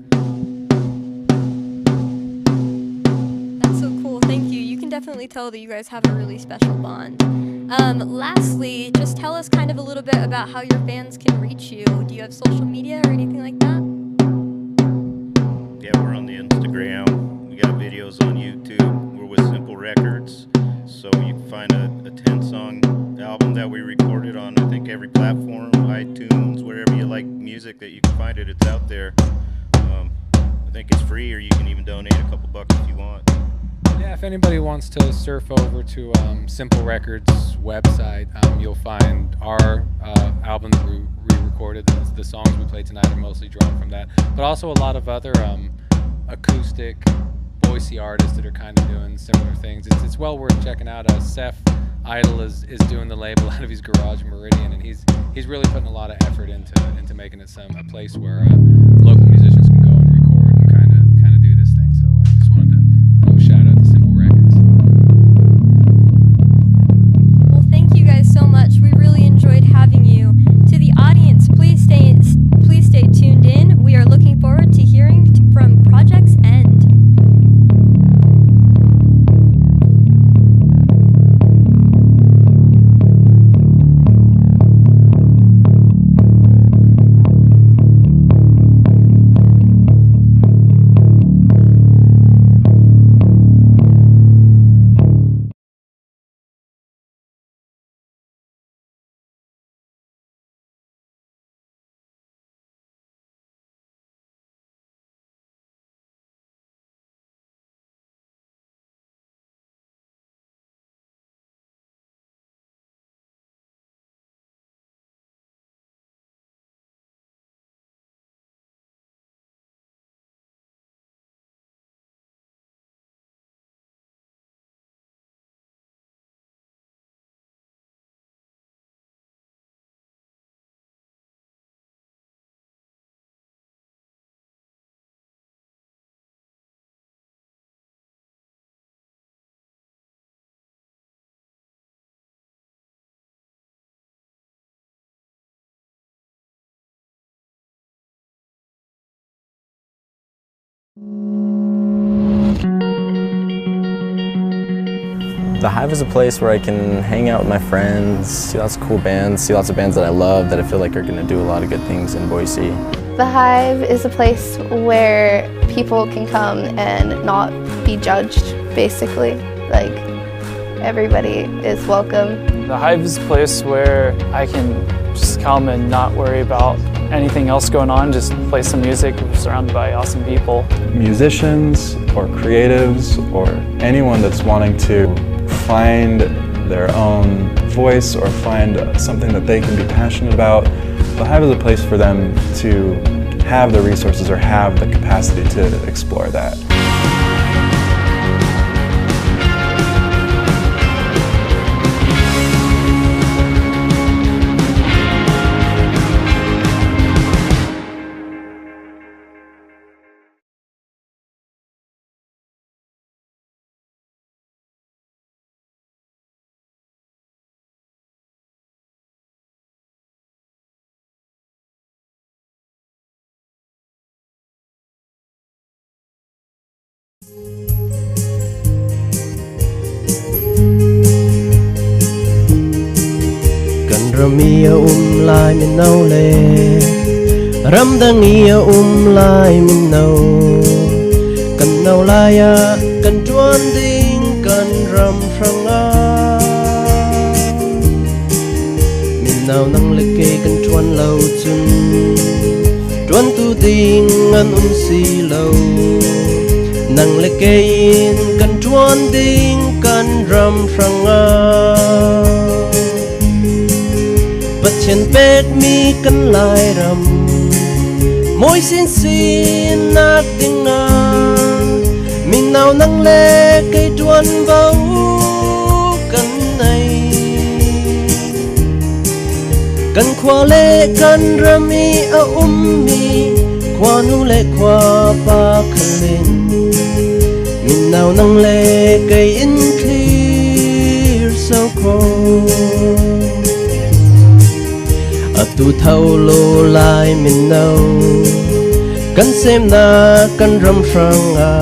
S2: That's so cool. Thank you. You can definitely tell that you guys have a really special bond. Lastly, just tell us kind of a little bit about how your fans can reach you. Do you have social media or anything like that?
S5: Yeah, we're on the Instagram. We got videos on YouTube. We're with Simple Records. So you can find a 10-song album that we recorded on, I think, every platform, iTunes, wherever you like music that you can find it, it's out there. I think it's free, or you can even donate a couple bucks if you want.
S3: Yeah, if anybody wants to surf over to Simple Records website, you'll find our album that we re-recorded. The songs we played tonight are mostly drawn from that, but also a lot of other acoustic Boise artists that are kind of doing similar things. It's well worth checking out. Seth Idol is doing the label out of his garage in Meridian, and he's really putting a lot of effort into making it a place where local musicians can go and record and kind of do this thing. So I just wanted to shout out to Simple Records.
S2: Well, thank you guys so much. We really enjoyed having you. To the audience, please stay tuned in. We are looking forward to hearing from Project's End.
S12: The Hive is a place where I can hang out with my friends, see lots of cool bands, see lots of bands that I love that I feel like are going to do a lot of good things in Boise.
S9: The Hive is a place where people can come and not be judged, basically. Like, everybody is welcome.
S11: The Hive is a place where I can just come and not worry about anything else going on, just play some music, surrounded by awesome people.
S6: Musicians or creatives or anyone that's wanting to find their own voice or find something that they can be passionate about, the Hive is a place for them to have the resources or have the capacity to explore that.
S15: Ramia lai min nau le ram dangia lai min nau kan nau laya kan tuan ding kan ram franga min nau nang le ke kan tuan lau chun tuan tu ding an si lau nang le ke in kan tuan ding kan ram franga Chen pet mi kan lai ram môi xin xin nát tiếng na mình nào nang le cây tuan vau kan này kan khoa le kan rami a mi khoa nu le khoa pa khalin mình nào nang le cây in clear so cold tu thâu lô lai min nâu kan xem na kan ram frang a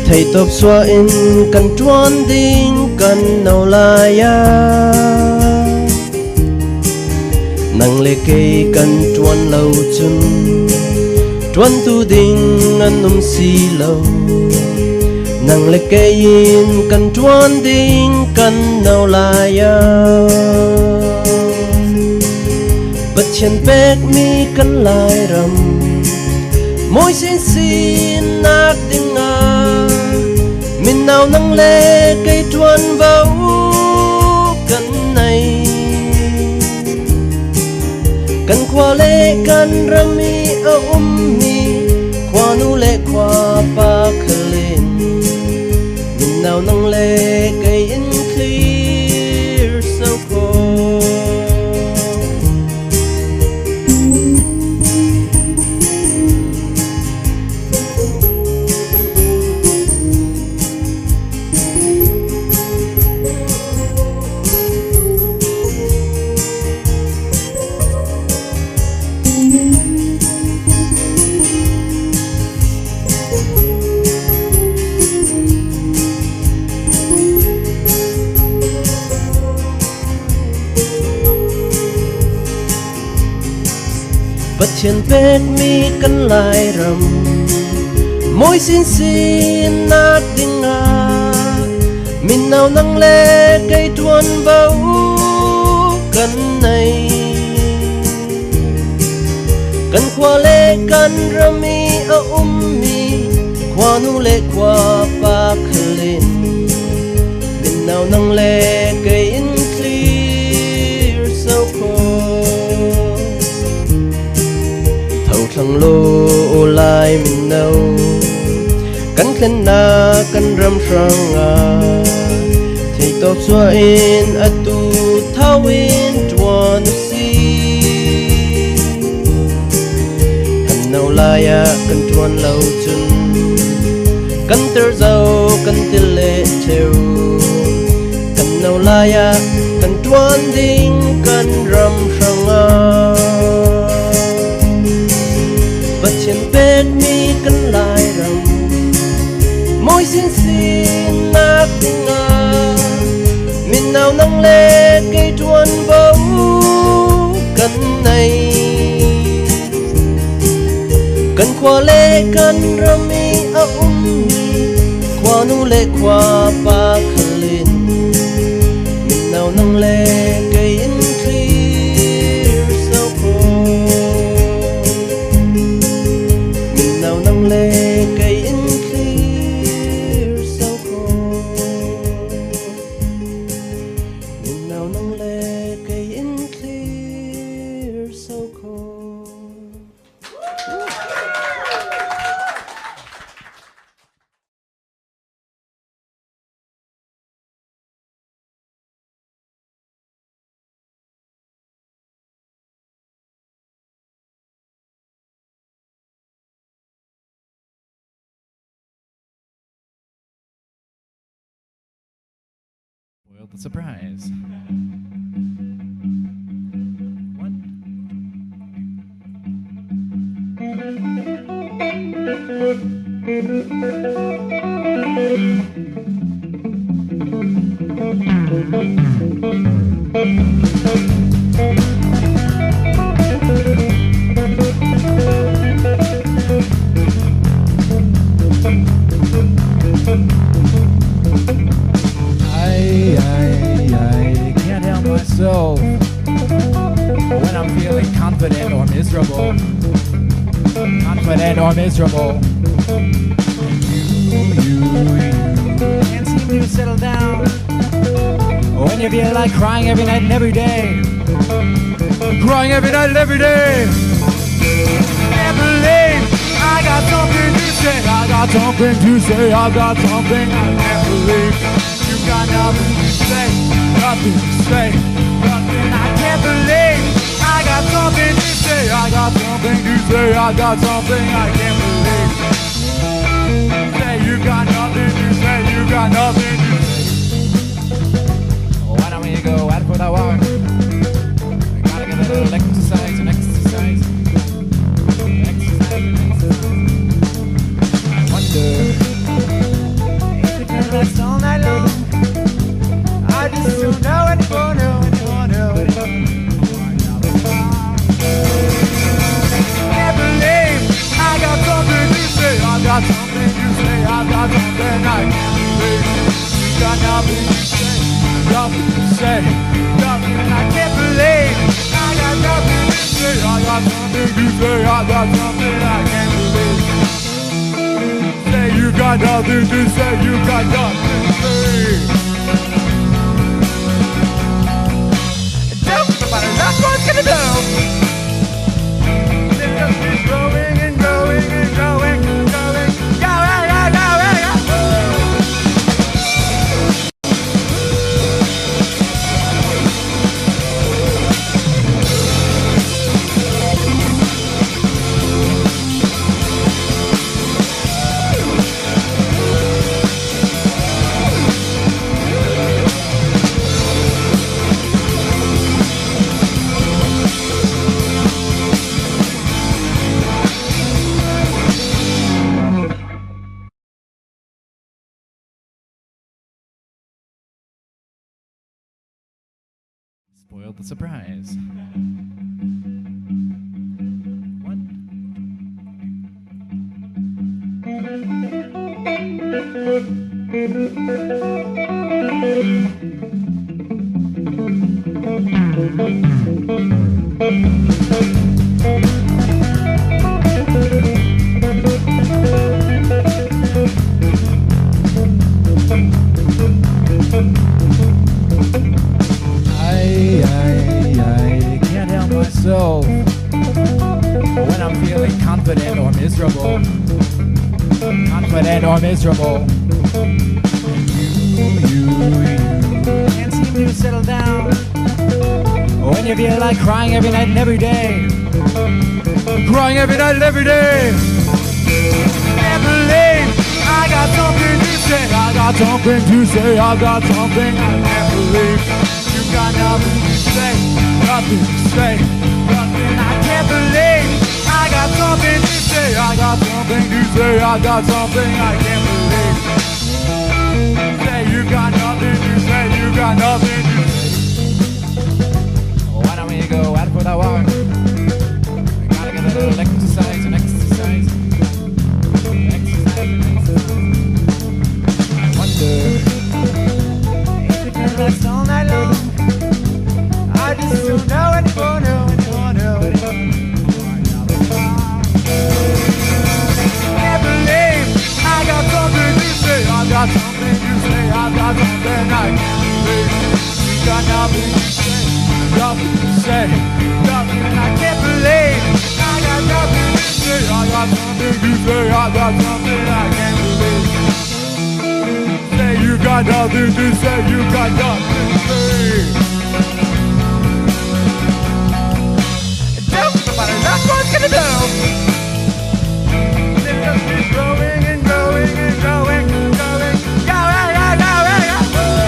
S15: thầy top xóa in kan tuan ding kan nâu lai a nang le cây kan tuan lâu chun tuan tu ding an si lâu nang le cây in kan tuan ding kan nâu lai a But chen pek mi kan lai ram môi xin xin nào nâng lệ cây tuôn vào gần này cần qua lệ cần rami ở mi qua nu lệ qua pa khalin min nào nâng lệ cây in clear so cold bất chiến bết mi cân lại rầm môi xin xin nát đinh à mình nào nâng lệ cây tuôn vào cần này cần qua lệ cần rami ở mi qua nu lệ qua pa khalin mình nào nâng lệ cây in clear so cold thằng lô lại mình đâu cắn khen na cắn râm sang à thì tóc xóa in à tu thao in tuan si cắn nào lại à cắn tuan lâu chân cắn tơ dâu cắn tiêu lệ theo cắn nào lại à cắn tuan đinh cắn râm sang à bất chiến bết mi cân lại rầm môi xin xin nát tiếng à mình nào nâng lệ cây tuôn vào cần này cần qua lệ cần rami ở mi qua nu lệ qua pa khalin mình nào nâng lệ cây in clear so cold lệ cây in clear so cold mình nào nâng lệ cây in clear so cold.
S16: Well, the surprise. I can't help myself when I'm feeling confident or miserable. Confident or miserable. You can't seem to settle down when you feel like crying every night and every day. Crying every night and every day. Can't believe I got something to say. I got something to say. I got something I can't believe. You got nothing to say. Nothing to say. Nothing I can't believe. I got something to say. I got something to say. I got something I can't believe. Say you got nothing to say. You got nothing to say. Why don't we go out for that walk? We gotta get a little exercise and exercise. I wonder if we can rest all night long. I just don't know anymore, Can't believe I got something to say. I got something to say. I got something I can't believe. You got nothing to say. Nothing to say. Nothing I can't believe. I got nothing to say. I got something to say. I got something I can't believe. Say you got got nothing to say, you got nothing to say. Don't nobody knows what's gonna do. It just keeps growing and growing and growing, growing, growing, growing, growing.
S17: Spoiled the surprise.
S16: I can't help myself when I'm feeling confident or miserable. Confident or miserable. You can't seem to settle down when you feel like crying every night and every day. Crying every night and every day. Can't believe I got something to say. I got something to say. I got something I can't believe. You got nothing to say. Nothing to say. Nothing I can't believe. I got something to say. I got something to say. I got something I can't believe. Say you got nothing to say. You got nothing to say. Why don't we go out for that walk? We gotta get a little exercise and exercise. Exercise and exercise. I wonder if it can last all night long. I just don't know anymore, no anymore, no anymore. Can't believe I got something to say. I got something to say. I got something I can't believe. You got nothing to say. Nothing to say. Nothing I can't believe. I got nothing to say. I got something to say. I got something I can't believe. Say you got nothing to say. You got nothing to say. Nobody knows what's gonna do. It just keeps growing and growing and growing, growing, growing, growing, growing.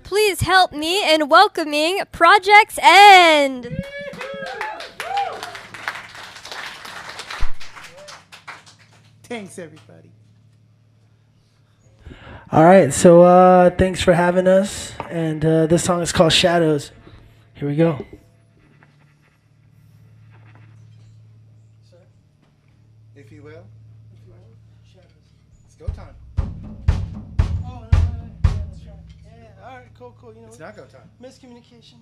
S2: Please help me in welcoming Project's End.
S18: Thanks, everybody. All right, so thanks for having us. And this song is called Shadows. Here we go.
S19: If you will. It's go time.
S18: Oh, no. Yeah, all right, cool. You know,
S19: it's not go time.
S18: Miscommunication.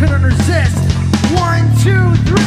S18: couldn't resist. 1, 2, 3.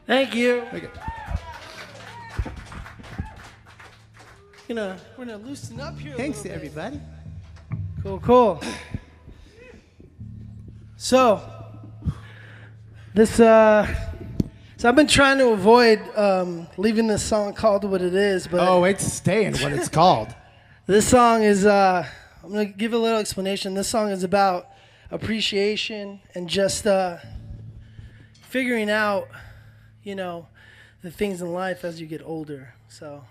S18: Thank you. We're gonna loosen up here.
S19: Thanks, everybody.
S18: Cool. So I've been trying to avoid leaving this song called what it is, but
S19: it's staying what it's called.
S18: This song is I'm gonna give a little explanation. This song is about appreciation and just figuring out, the things in life as you get older. So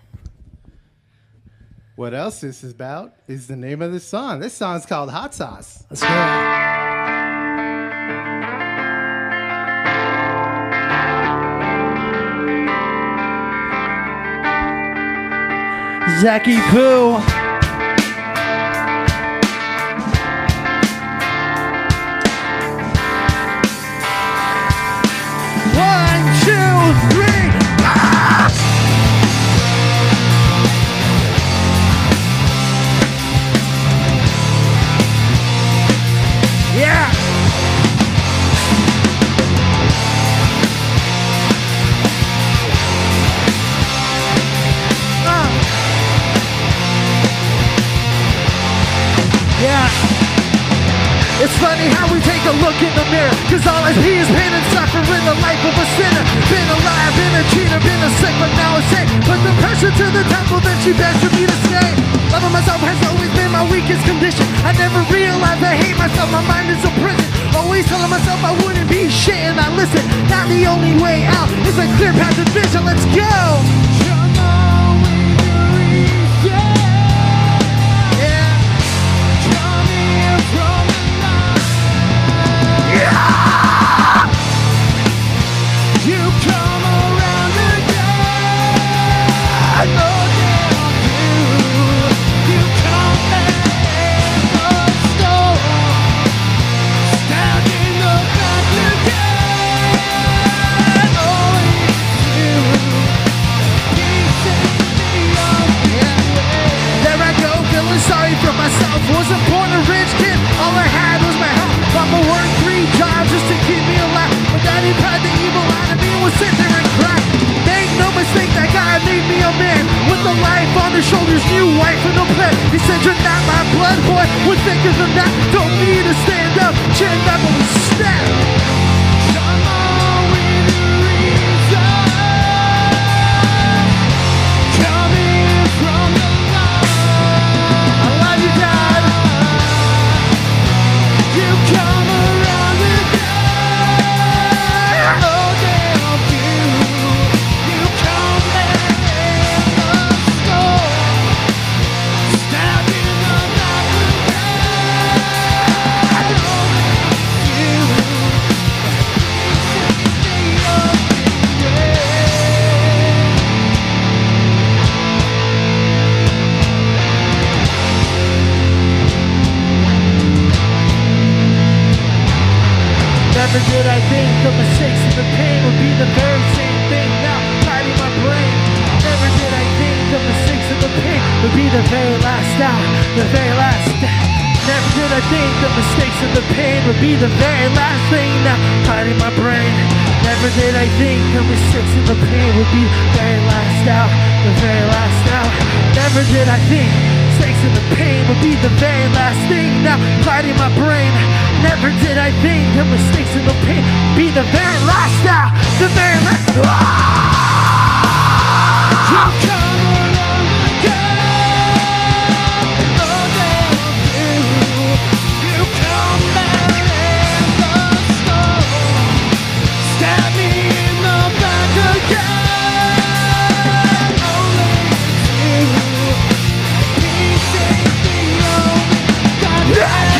S19: what else this is about is the name of this song. This song's called Hot Sauce.
S18: Let's go. Zachy Poo. It's funny how we take a look in the mirror, cause all I see is pain and suffering, the life of a sinner. Been alive, been a cheater, been a sick, but now it's sick. Put the pressure to the temple, then she begs for me to stay. Loving myself has always been my weakest condition. I never realized I hate myself, my mind is a prison. Always telling myself I wouldn't be shit, and I listen. Now the only way out is a clear path of vision, let's go! Come on with your reason. Come here from the night. You come around again. I know that you come back in the storm. Never did I think the mistakes and the pain would be the very same thing. Now hiding my brain. Never did I think the mistakes and the pain would be the very last hour, the very last day. Never did I think the mistakes and the pain would be the very last thing. Now hiding my brain. Never did I think the mistakes and the pain would be the very last hour, the very last hour. Never did I think mistakes and the pain would be the very last thing. Now hiding my brain. Never did I think the mistakes and the pain would be the very last hour, the very last. You come along again, oh damn you come out in the storm, stab me in the back again. Only you, peace ain't the only goddamn.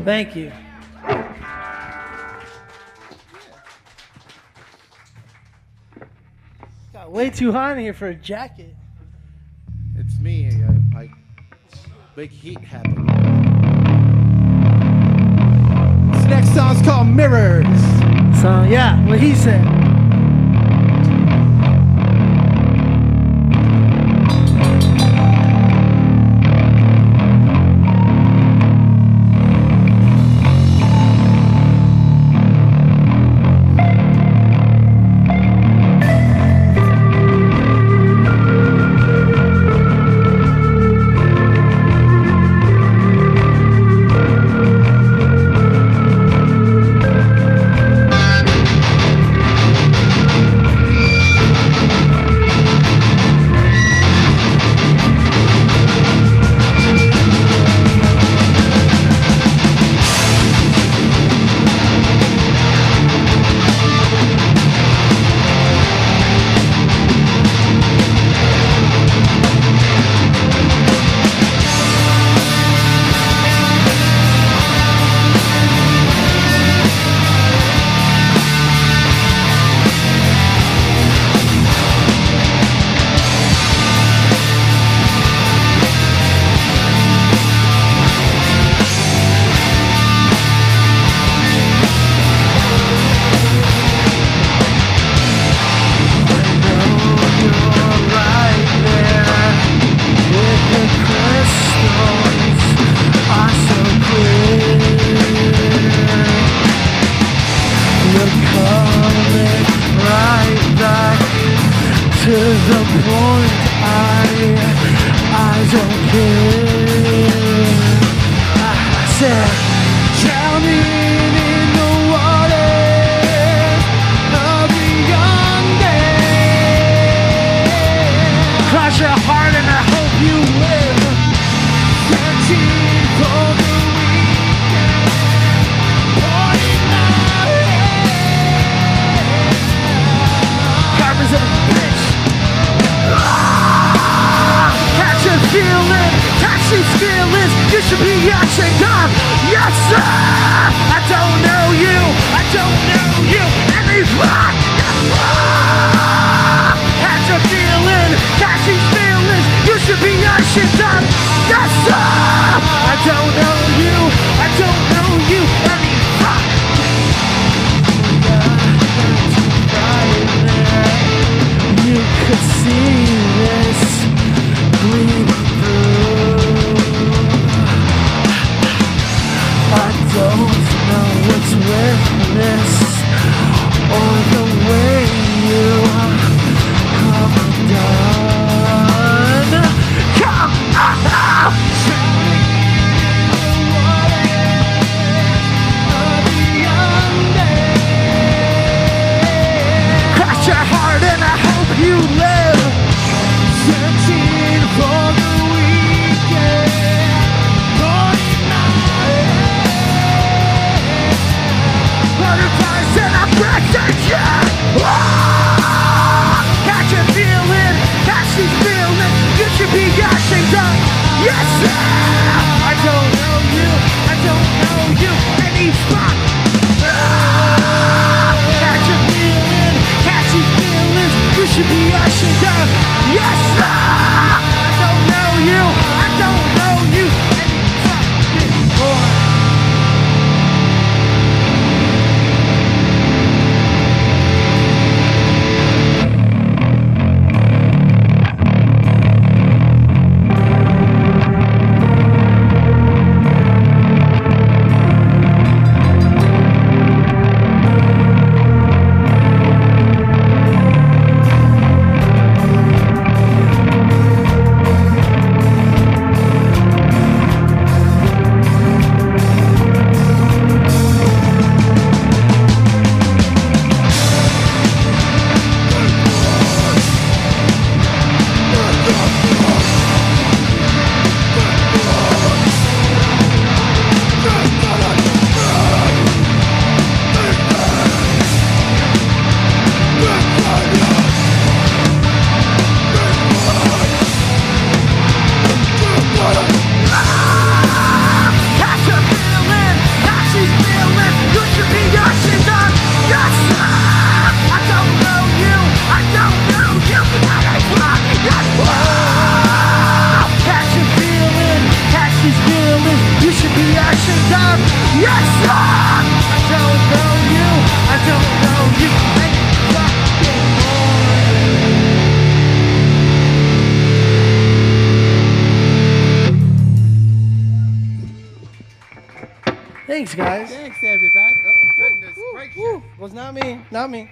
S18: Thank you. Got way too hot in here for a jacket.
S19: It's me. Big heat happened. This next song's called Mirrors.
S18: So yeah, what he said. Yes, sir! I don't know you, I don't know you anymore. Thanks, guys.
S19: Thanks, everybody. Oh, goodness gracious.
S18: Was not me, not me.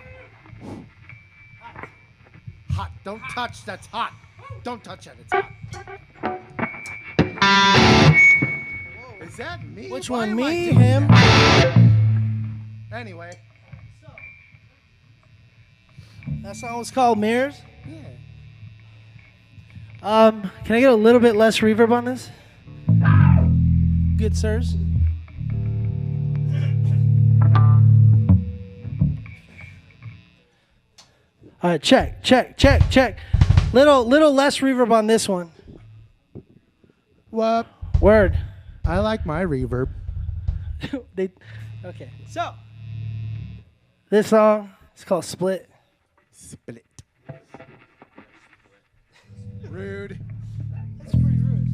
S19: Hot. Don't touch. That's hot. Don't touch it. It's hot. Whoa, is that me?
S18: Which
S19: Why
S18: one,
S19: am I
S18: me,
S19: doing
S18: him?
S19: that? Anyway.
S18: That song was called Mirrors.
S19: Yeah.
S18: Can I get a little bit less reverb on this? Good sirs. All right, check. Little less reverb on this one.
S19: What?
S18: Word.
S19: I like my reverb.
S18: Okay, so this song is called Split.
S19: Split. Rude.
S18: That's pretty rude.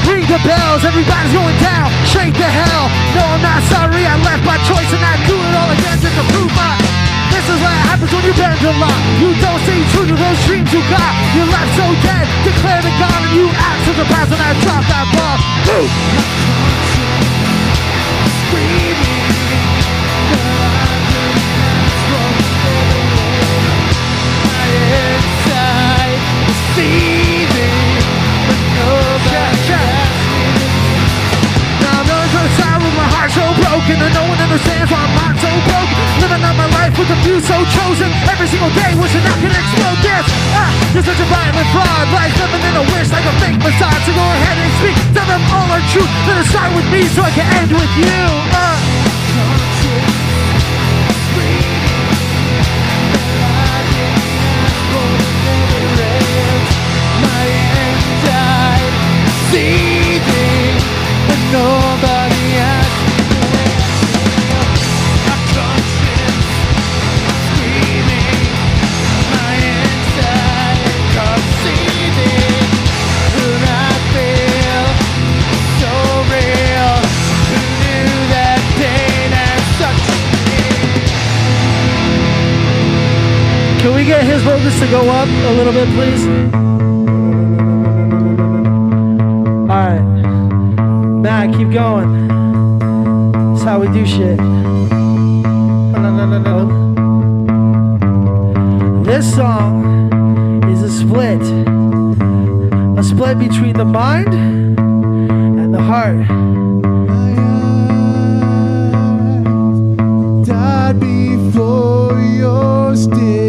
S18: Ring the bells, everybody's going down, straight to hell. No, I'm not sorry, I left by choice and I do it all again just to prove my. This is what happens when you bend a lot. You don't stay true to those dreams you got. You're left so dead, declare the God, and you act to the past, and I drop that ball. Boom! So broken and no one understands why I'm not so broke. Living out my life with a few so chosen. Every single day wishing I could explode this. You're such a violent fraud. Like living in a wish like a fake facade. So go ahead and speak. Tell them all are true. Better start with me so I can end with you. My end died seething, but nobody asked. Can we get his vocals to go up a little bit, please? Alright. Matt, keep going. That's how we do shit. This song is a split. A split between the mind and the heart. Died before your stay.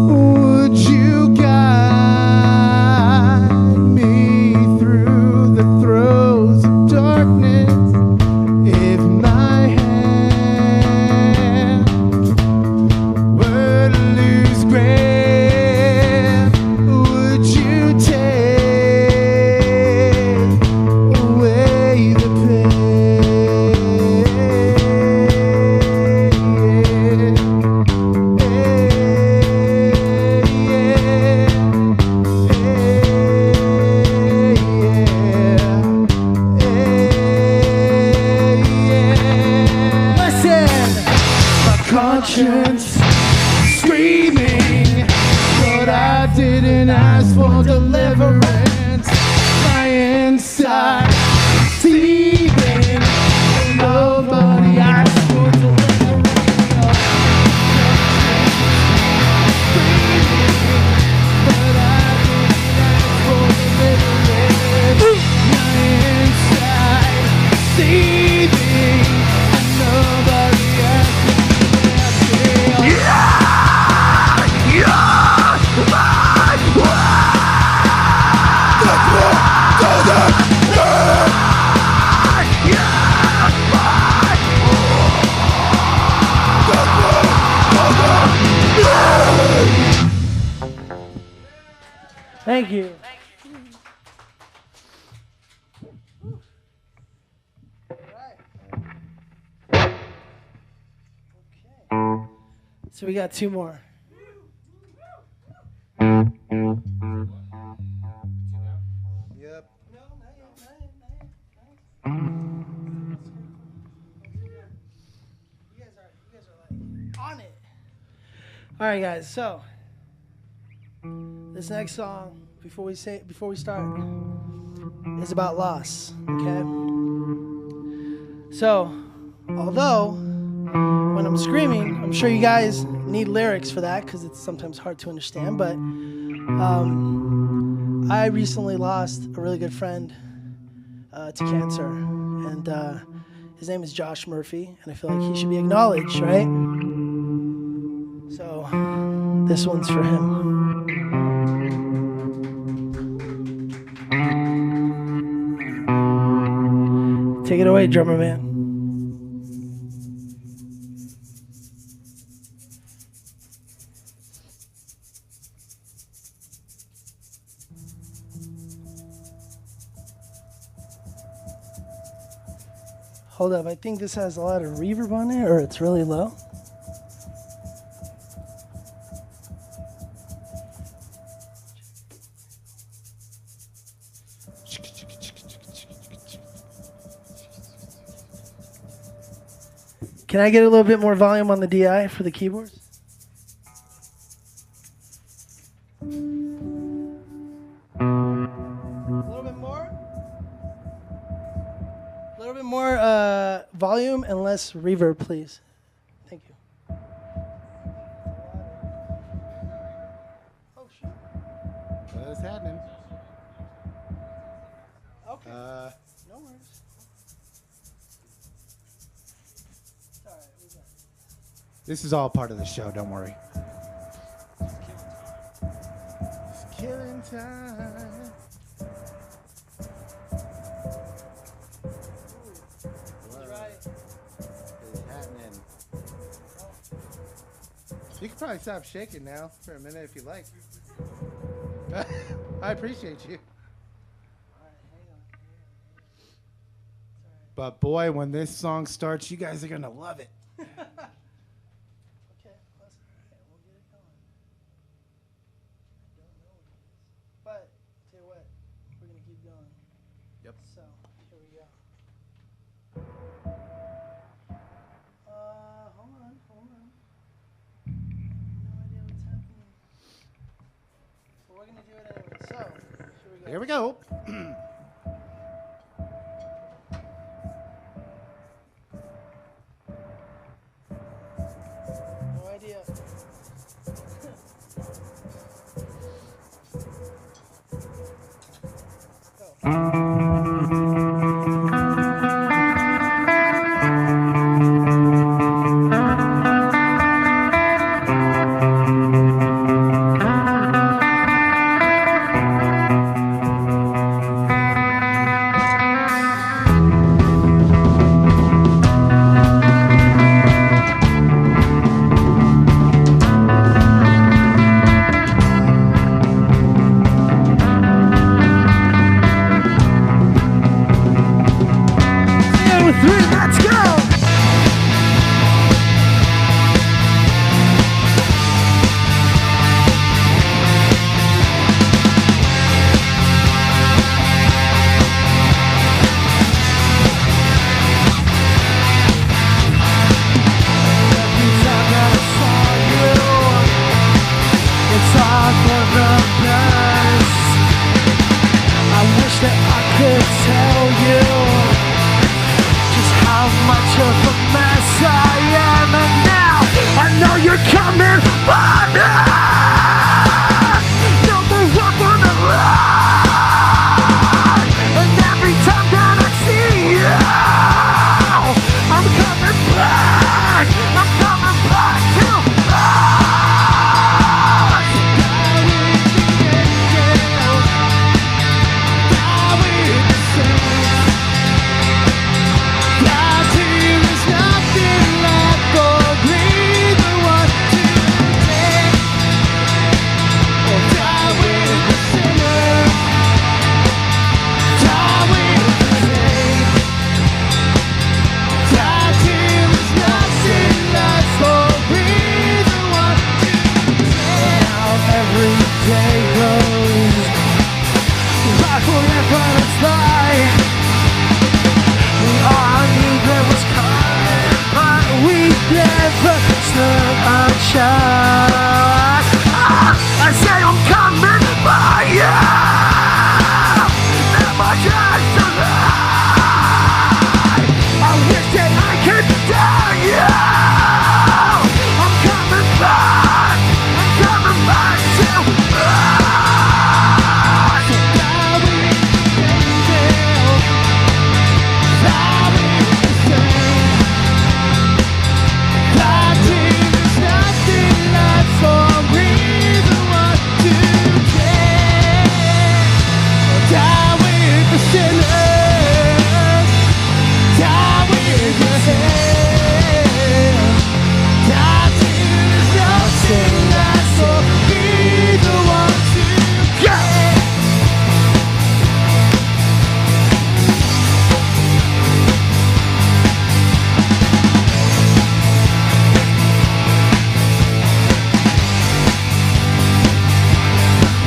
S18: Would you guide me through the throes of darkness? If my hand were to lose grip, would you no deliverance. My inside seething. Nobody asked for deliverance. But I didn't ask for deliverance. My inside seething. Nobody asked for deliverance.
S17: Thank you. So we got two more.
S19: Yep.
S17: On it. All right, guys. So this next song, before we start, is about loss. Okay. So, although when I'm screaming, I'm sure you guys need lyrics for that because it's sometimes hard to understand. But I recently lost a really good friend to cancer, and his name is Josh Murphy, and I feel like he should be acknowledged, right? So this one's for him. Take it away, drummer man. Hold up, I think this has a lot of reverb on it, or it's really low. Can I get a little bit more volume on the DI for the keyboards? A little bit more? A little bit more volume and less reverb, please. Thank you. Oh, shit.
S19: What is happening?
S17: Okay. No worries.
S19: This is all part of the show, don't worry. It's killing time. What is happening? You can probably stop shaking now for a minute if you like. I appreciate you. But boy, when this song starts, you guys are going to love it.
S17: Yep. So, here we go. Hold on. No idea what's happening. But we're gonna do it anyway. So, here we go.
S19: Here we go.
S17: No idea.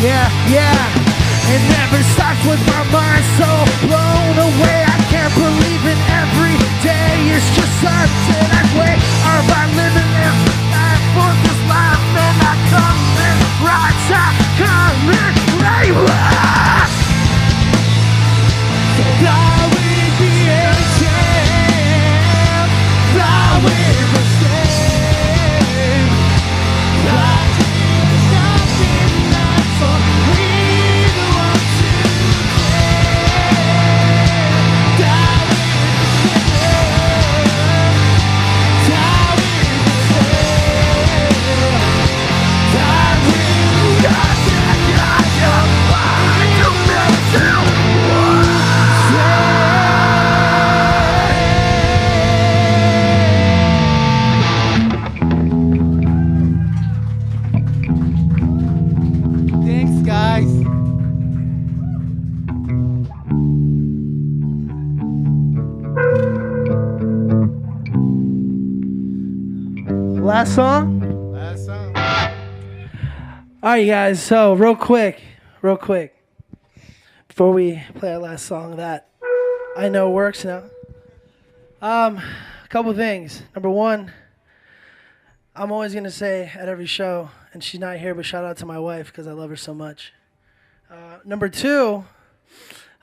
S18: Yeah, yeah. It never stops with my mind so blown away. I can't believe it every day. It's just such that way. Are I living in life for this life? And I come in right side, come in right. Fly with the angels, fly with the saints, fly to nothing not for me to want to die with the saints, die with the saints, die with God,
S19: Thanks, guys.
S17: Last song?
S19: Last song.
S17: All right, you guys. So real quick, before we play our last song that I know works now. A couple things. Number one, I'm always gonna say at every show, and she's not here, but shout out to my wife because I love her so much. Number two,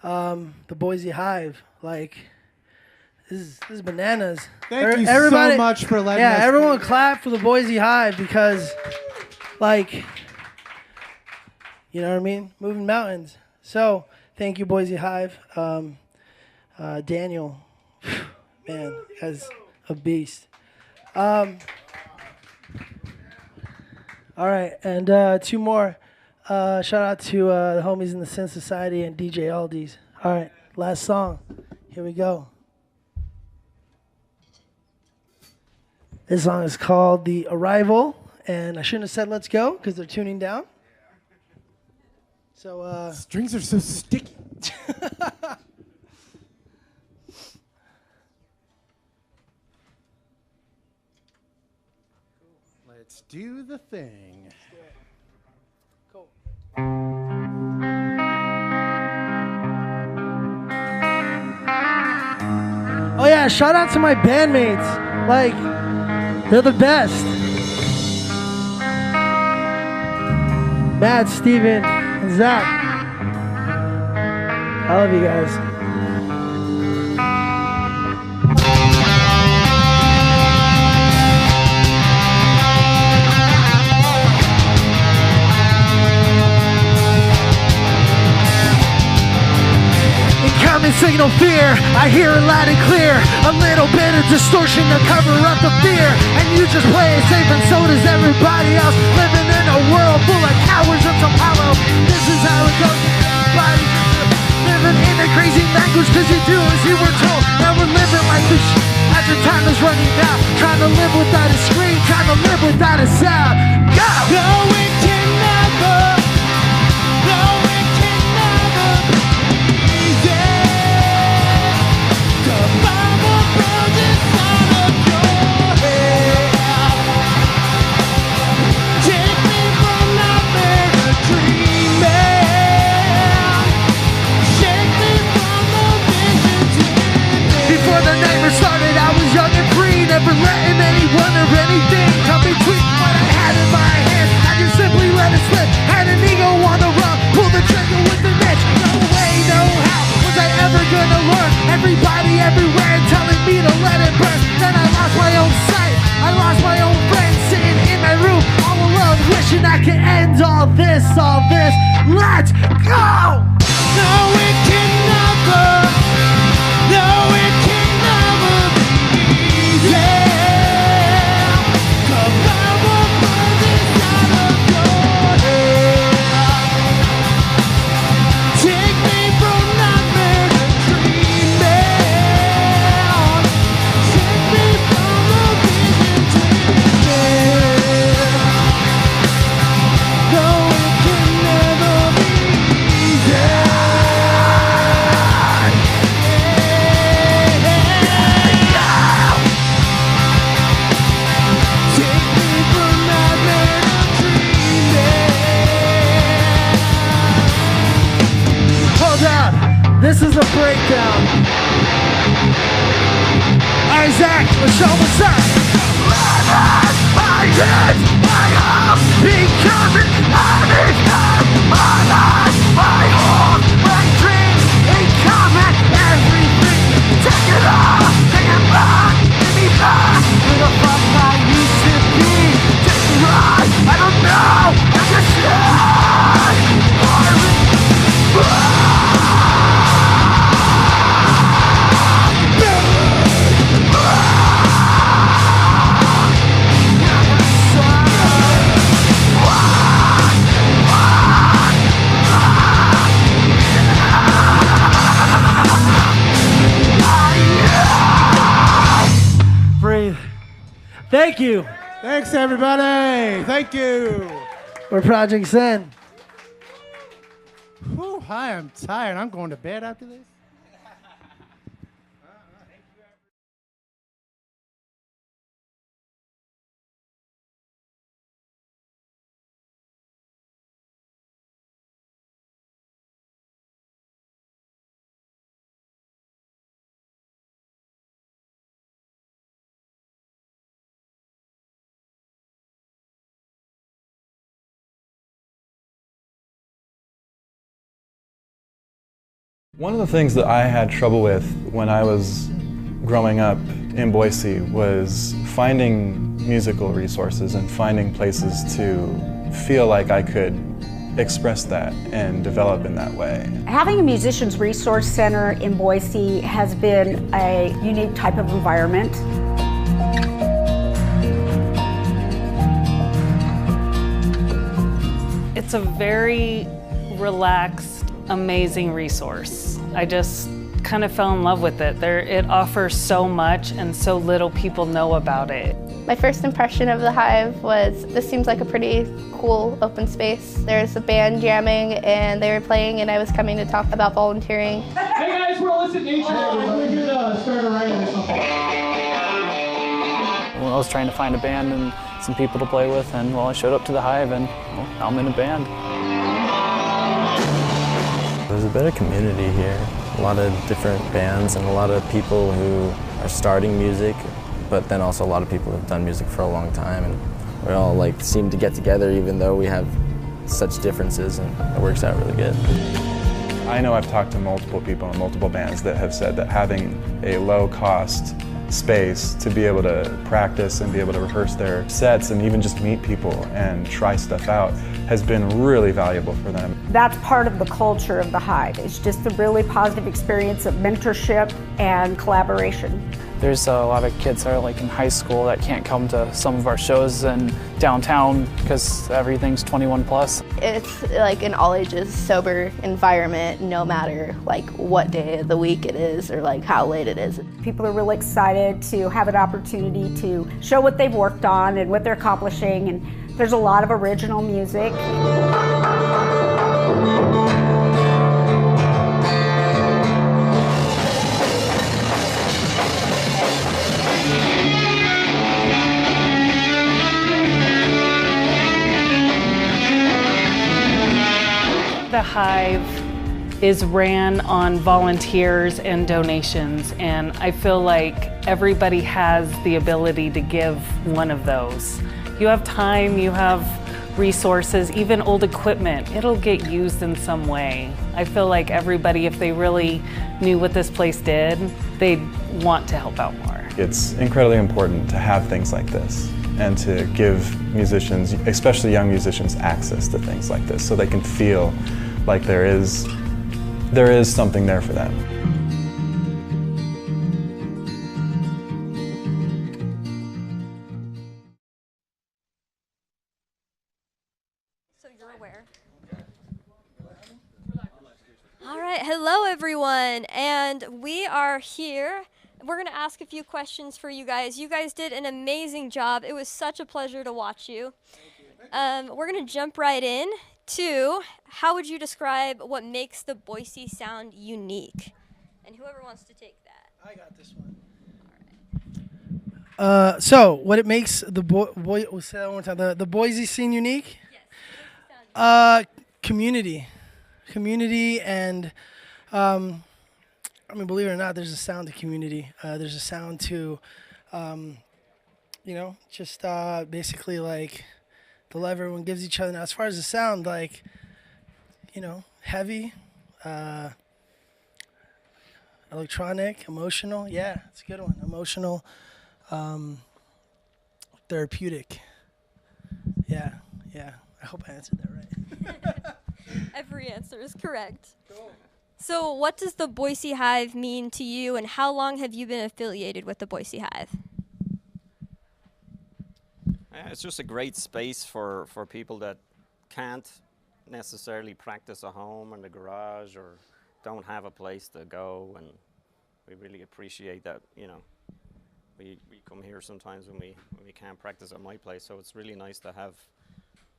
S17: the Boise Hive, like. This is bananas.
S19: Thank you so much for letting us.
S17: Yeah, everyone clap for the Boise Hive because, like, you know what I mean? Moving mountains. So, thank you, Boise Hive. Daniel, man, as a beast. All right, and two more. Shout out to the homies in the Sin Society and DJ Aldi's. All right, last song. Here we go. This song is called The Arrival, and I shouldn't have said let's go because they're tuning down. So,
S19: strings are so sticky. Let's do the thing.
S17: Cool. Oh yeah, shout out to my bandmates. Like, they're the best. Matt, Steven, and Zach. I love you guys. Incoming signal fear, I hear it loud and clear. A little bit of distortion to cover up the fear. And you just play it safe and so does everybody else. Living in a world full of cowards and some hollow. This is how it goes. Everybody living in a crazy language cause you do as you were told. Now we're living like this as your time is running out. Trying to live without a screen, trying to live without a sound. Go! No, it can never. No, it can never be easy. The Bible burns inside of your head. Take me from nightmare to dreaming. Shake me from the vision to before the nightmare started, I was young and free, never letting anyone or anything come between what I had in my hand. I just simply let it slip. Had an ego on the run, pull the trigger with the itch. No way, no how was I ever gonna learn? Everybody everywhere telling me to let it burn. Then I lost my own sight, I lost my own friends, sitting in my room all alone, wishing I could end all this. Let's go! No, it can never. No, it can never be easy. The Bible burns inside of your head. Take me from nightmare to dreaming. Take me from the vision to dreaming. No, it can never be easy.
S18: breakdown. Alright, Zach, let's show them what's up. My kids, my house, becoming everything. My life, my home, my dreams, becoming everything. Take it all, take it back, give me back to the fuck I used to be. Take me right, I don't know, I just breathe. Thank you.
S19: Thanks, everybody. Thank you.
S18: We're Project Zen.
S19: Whew, I am tired. I'm going to bed after this.
S6: One of the things that I had trouble with when I was growing up in Boise was finding musical resources and finding places to feel like I could express that and develop in that way.
S7: Having a musician's resource center in Boise has been a unique type of environment.
S8: It's a very relaxed, amazing resource. I just kind of fell in love with it. It offers so much and so little people know about it.
S9: My first impression of the Hive was this seems like a pretty cool open space. There's a band jamming and they were playing and I was coming to talk about volunteering.
S10: Hey guys, we're listening to each other. We could start a writing or something.
S11: Well, I was trying to find a band and some people to play with, and well, I showed up to the Hive and well, now I'm in a band.
S12: There's a better community here. A lot of different bands and a lot of people who are starting music, but then also a lot of people who've done music for a long time, and we all like seem to get together even though we have such differences, and it works out really good.
S6: I know I've talked to multiple people in multiple bands that have said that having a low-cost space to be able to practice and be able to rehearse their sets and even just meet people and try stuff out has been really valuable for them.
S7: That's part of the culture of the Hive. It's just a really positive experience of mentorship and collaboration.
S11: There's a lot of kids that are like in high school that can't come to some of our shows in downtown because everything's 21 plus.
S9: It's like an all ages sober environment no matter like what day of the week it is or like how late it is.
S7: People are really excited to have an opportunity to show what they've worked on and what they're accomplishing, and there's a lot of original music.
S8: The Hive is ran on volunteers and donations, and I feel like everybody has the ability to give one of those. You have time, you have resources, even old equipment, it'll get used in some way. I feel like everybody, if they really knew what this place did, they'd want to help out more.
S6: It's incredibly important to have things like this and to give musicians, especially young musicians, access to things like this so they can feel like there is something there for them.
S2: So you're aware. All right, hello everyone, and we are here. We're going to ask a few questions for you guys. You guys did an amazing job. It was such a pleasure to watch you. We're going to jump right in to how would you describe what makes the Boise sound unique? And whoever wants to take that.
S18: I got this one. All right. So what it makes the say that one time, the Boise scene unique? Yes. Community and
S20: I mean, believe it or not, there's a sound to community. There's a sound to, you know, just basically like the love everyone gives each other. Now, as far as the sound, like, you know, heavy, electronic, emotional. Yeah, it's a good one. Emotional, therapeutic. Yeah. I hope I answered that right.
S2: Every answer is correct. So what does the Boise Hive mean to you, and how long have you been affiliated with the Boise Hive?
S21: It's just a great space for people that can't necessarily practice at home or in the garage or don't have a place to go, and we really appreciate that, you know. We come here sometimes when we can't practice at my place, so it's really nice to have,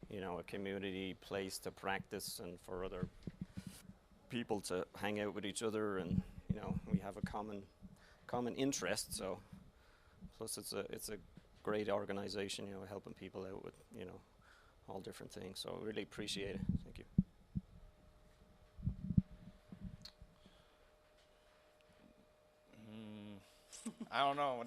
S21: you know, a community place to practice and for other people to hang out with each other, and you know, we have a common interest. So plus it's a great organization, you know, helping people out with, you know, all different things. So I really appreciate it. Thank you.
S22: I don't know.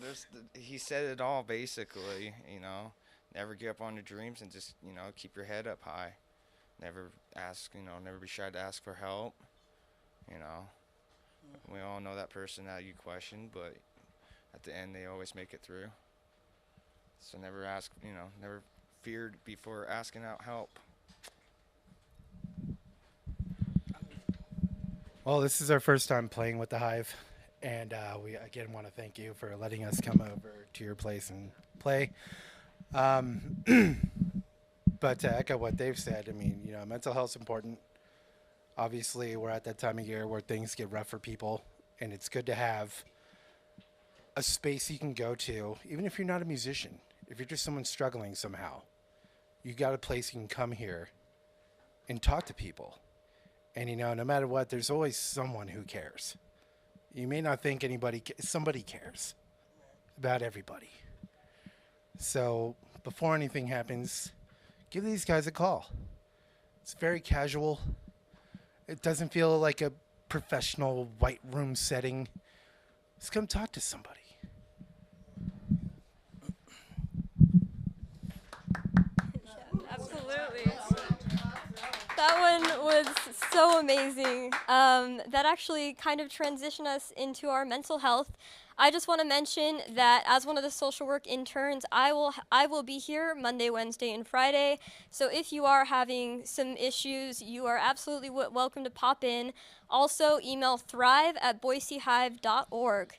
S22: He said it all basically. You know, never give up on your dreams and just, you know, keep your head up high. Never ask, you know, never be shy to ask for help. You know, we all know that person that you question, but at the end they always make it through. So never ask, you know, never feared before asking out help.
S23: Well, this is our first time playing with the Hive, and we again want to thank you for letting us come over to your place and play. But to echo what Dave said, I mean, you know, mental health's important. Obviously, we're at that time of year where things get rough for people, and it's good to have a space you can go to, even if you're not a musician. If you're just someone struggling somehow, you got a place you can come here and talk to people. And, you know, no matter what, there's always someone who cares. You may not think somebody cares about everybody. So before anything happens, give these guys a call. It's very casual. It doesn't feel like a professional white room setting. Just come talk to somebody.
S2: Absolutely. That one was so amazing. That actually kind of transitioned us into our mental health. I just want to mention that as one of the social work interns, I will be here Monday, Wednesday, and Friday. So if you are having some issues, you are absolutely welcome to pop in. Also, email thrive@boisehive.org.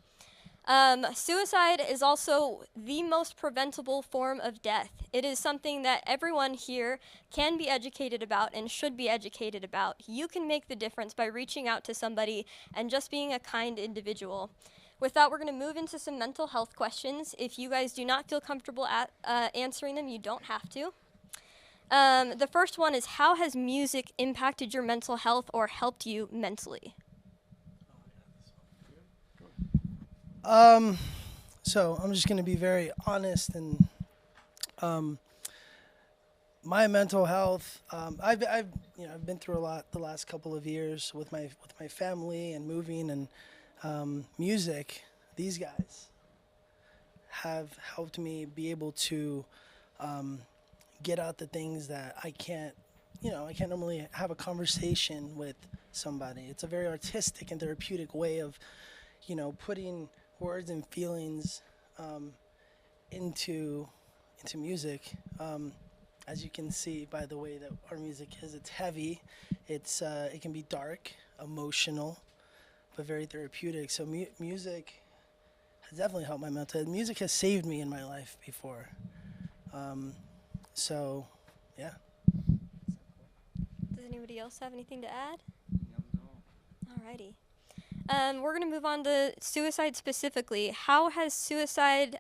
S2: Suicide is also the most preventable form of death. It is something that everyone here can be educated about and should be educated about. You can make the difference by reaching out to somebody and just being a kind individual. With that, we're going to move into some mental health questions. If you guys do not feel comfortable answering them, you don't have to. The first one is, how has music impacted your mental health or helped you mentally?
S20: So I'm just going to be very honest, and my mental health, I've been through a lot the last couple of years with my family and moving and music. These guys have helped me be able to get out the things that I can't normally have a conversation with somebody. It's a very artistic and therapeutic way of, you know, putting words and feelings into music. As you can see by the way that our music is, it's heavy. It can be dark, emotional, but very therapeutic. So music has definitely helped my mental health. Music has saved me in my life before. So, yeah.
S2: Does anybody else have anything to add? Alrighty. We're going to move on to suicide specifically. How has suicide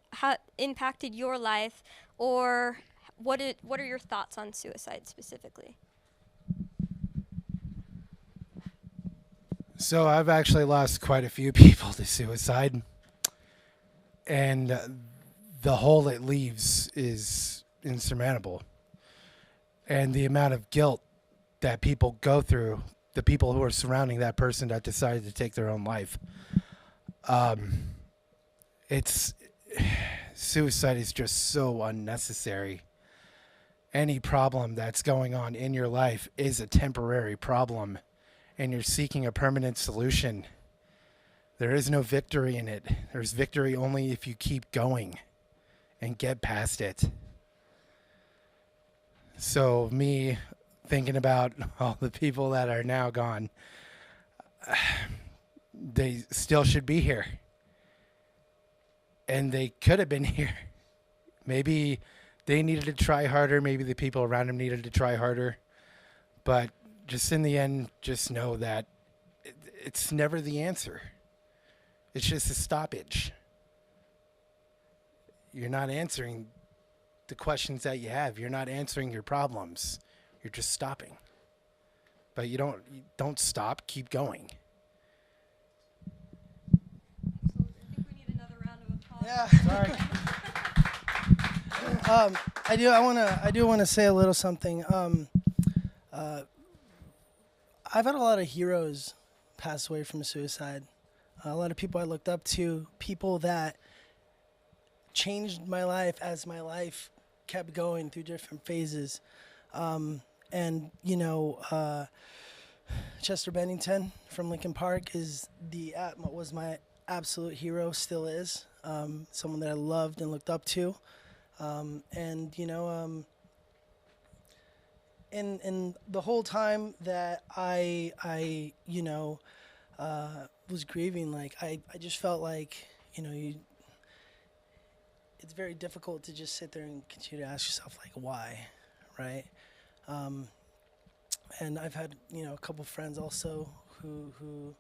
S2: impacted your life, or what are your thoughts on suicide specifically?
S23: So I've actually lost quite a few people to suicide, and the hole it leaves is insurmountable. And the amount of guilt that people go through, the people who are surrounding that person that decided to take their own life, Suicide is just so unnecessary. Any problem that's going on in your life is a temporary problem, and you're seeking a permanent solution. There is no victory in it. There's victory only if you keep going and get past it. So me thinking about all the people that are now gone, they still should be here. And they could have been here. Maybe they needed to try harder. Maybe the people around them needed to try harder. But just in the end, just know that it's never the answer. It's just a stoppage. You're not answering the questions that you have. You're not answering your problems. You're just stopping. But you don't stop. Keep going.
S20: Yeah. Sorry. I do want to say a little something. I've had a lot of heroes pass away from suicide. A lot of people I looked up to, people that changed my life as my life kept going through different phases. And you know, Chester Bennington from Linkin Park was my absolute hero, still is. Someone that I loved and looked up to. And you know, in the whole time that I you know, was grieving, like I just felt like, you know, it's very difficult to just sit there and continue to ask yourself, like, why, right? And I've had, you know, a couple friends also who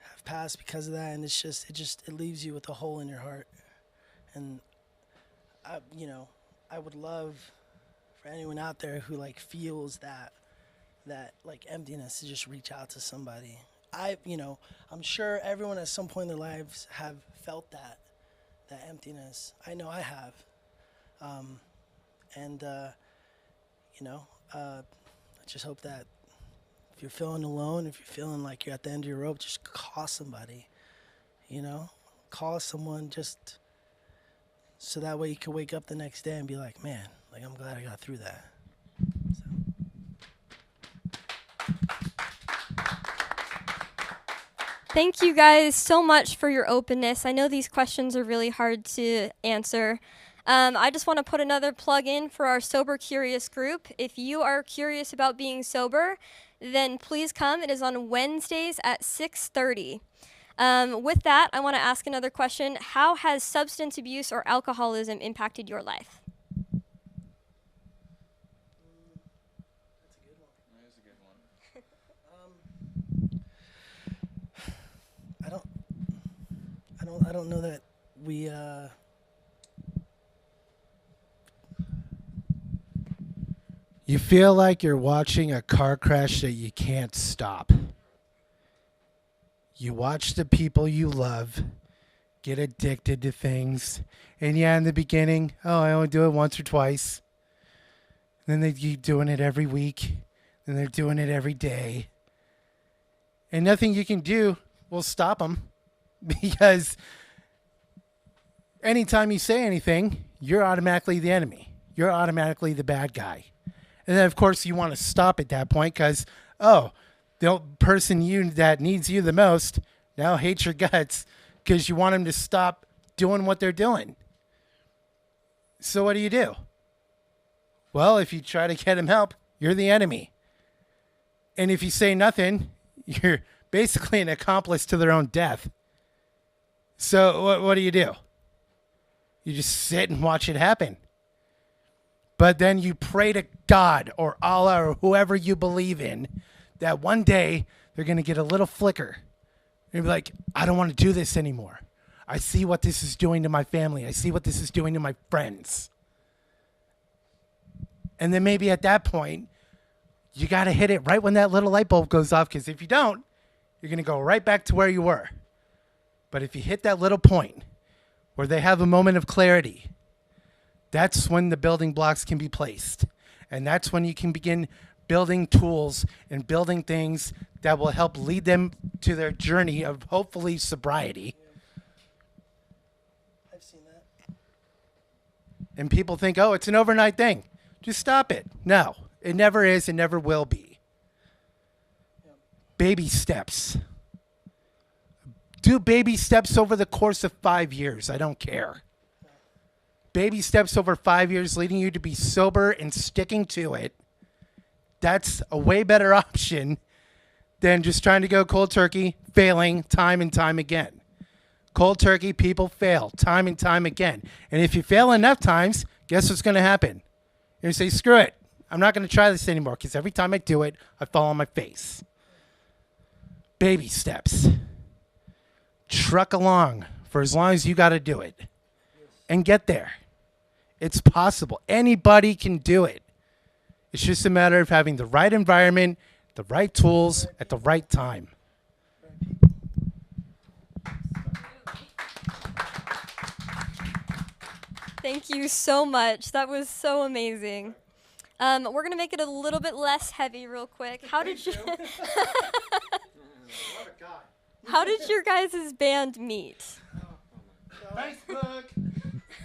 S20: have passed because of that, and it leaves you with a hole in your heart. And you know, I would love for anyone out there who like feels that like emptiness to just reach out to somebody. You know, I'm sure everyone at some point in their lives have felt that emptiness. I know I have. And you know, I just hope that if you're feeling alone, if you're feeling like you're at the end of your rope, just call somebody, you know, call someone, just so that way you can wake up the next day and be like, man, like, I'm glad I got through that.
S2: Thank you guys so much for your openness. I know these questions are really hard to answer. I just want to put another plug in for our Sober Curious group. If you are curious about being sober, then please come. It is on Wednesdays at 6:30. With that, I want to ask another question. How has substance abuse or alcoholism impacted your life?
S20: I don't know that we
S23: You feel like you're watching a car crash that you can't stop. You watch the people you love get addicted to things. And yeah, in the beginning, I only do it once or twice. And then they keep doing it every week. And they're doing it every day. And nothing you can do will stop them. Because anytime you say anything, you're automatically the enemy. You're automatically the bad guy. And then, of course, you want to stop at that point because, the person that needs you the most now hates your guts because you want them to stop doing what they're doing. So what do? Well, if you try to get them help, you're the enemy. And if you say nothing, you're basically an accomplice to their own death. So what do? You just sit and watch it happen. But then you pray to God or Allah or whoever you believe in that one day they're going to get a little flicker. You'll be like, I don't want to do this anymore. I see what this is doing to my family. I see what this is doing to my friends. And then maybe at that point, you got to hit it right when that little light bulb goes off, because if you don't, you're going to go right back to where you were. But if you hit that little point where they have a moment of clarity, that's when the building blocks can be placed. And that's when you can begin building tools and building things that will help lead them to their journey of hopefully sobriety. And people think, oh, it's an overnight thing. Just stop it. No, it never is. It never will be. Baby steps. Do baby steps over the course of 5 years. I don't care. Baby steps over 5 years leading you to be sober and sticking to it. That's a way better option than just trying to go cold turkey, failing time and time again. Cold turkey, people fail time and time again. And if you fail enough times, guess what's going to happen? You're going to say, screw it. I'm not going to try this anymore because every time I do it, I fall on my face. Baby steps. Truck along for as long as you got to do it and get there. It's possible. Anybody can do it. It's just a matter of having the right environment, the right tools at the right time.
S2: Thank you so much. That was so amazing. We're going to make it a little bit less heavy real quick. How did you How did your guys' band meet?
S23: Facebook.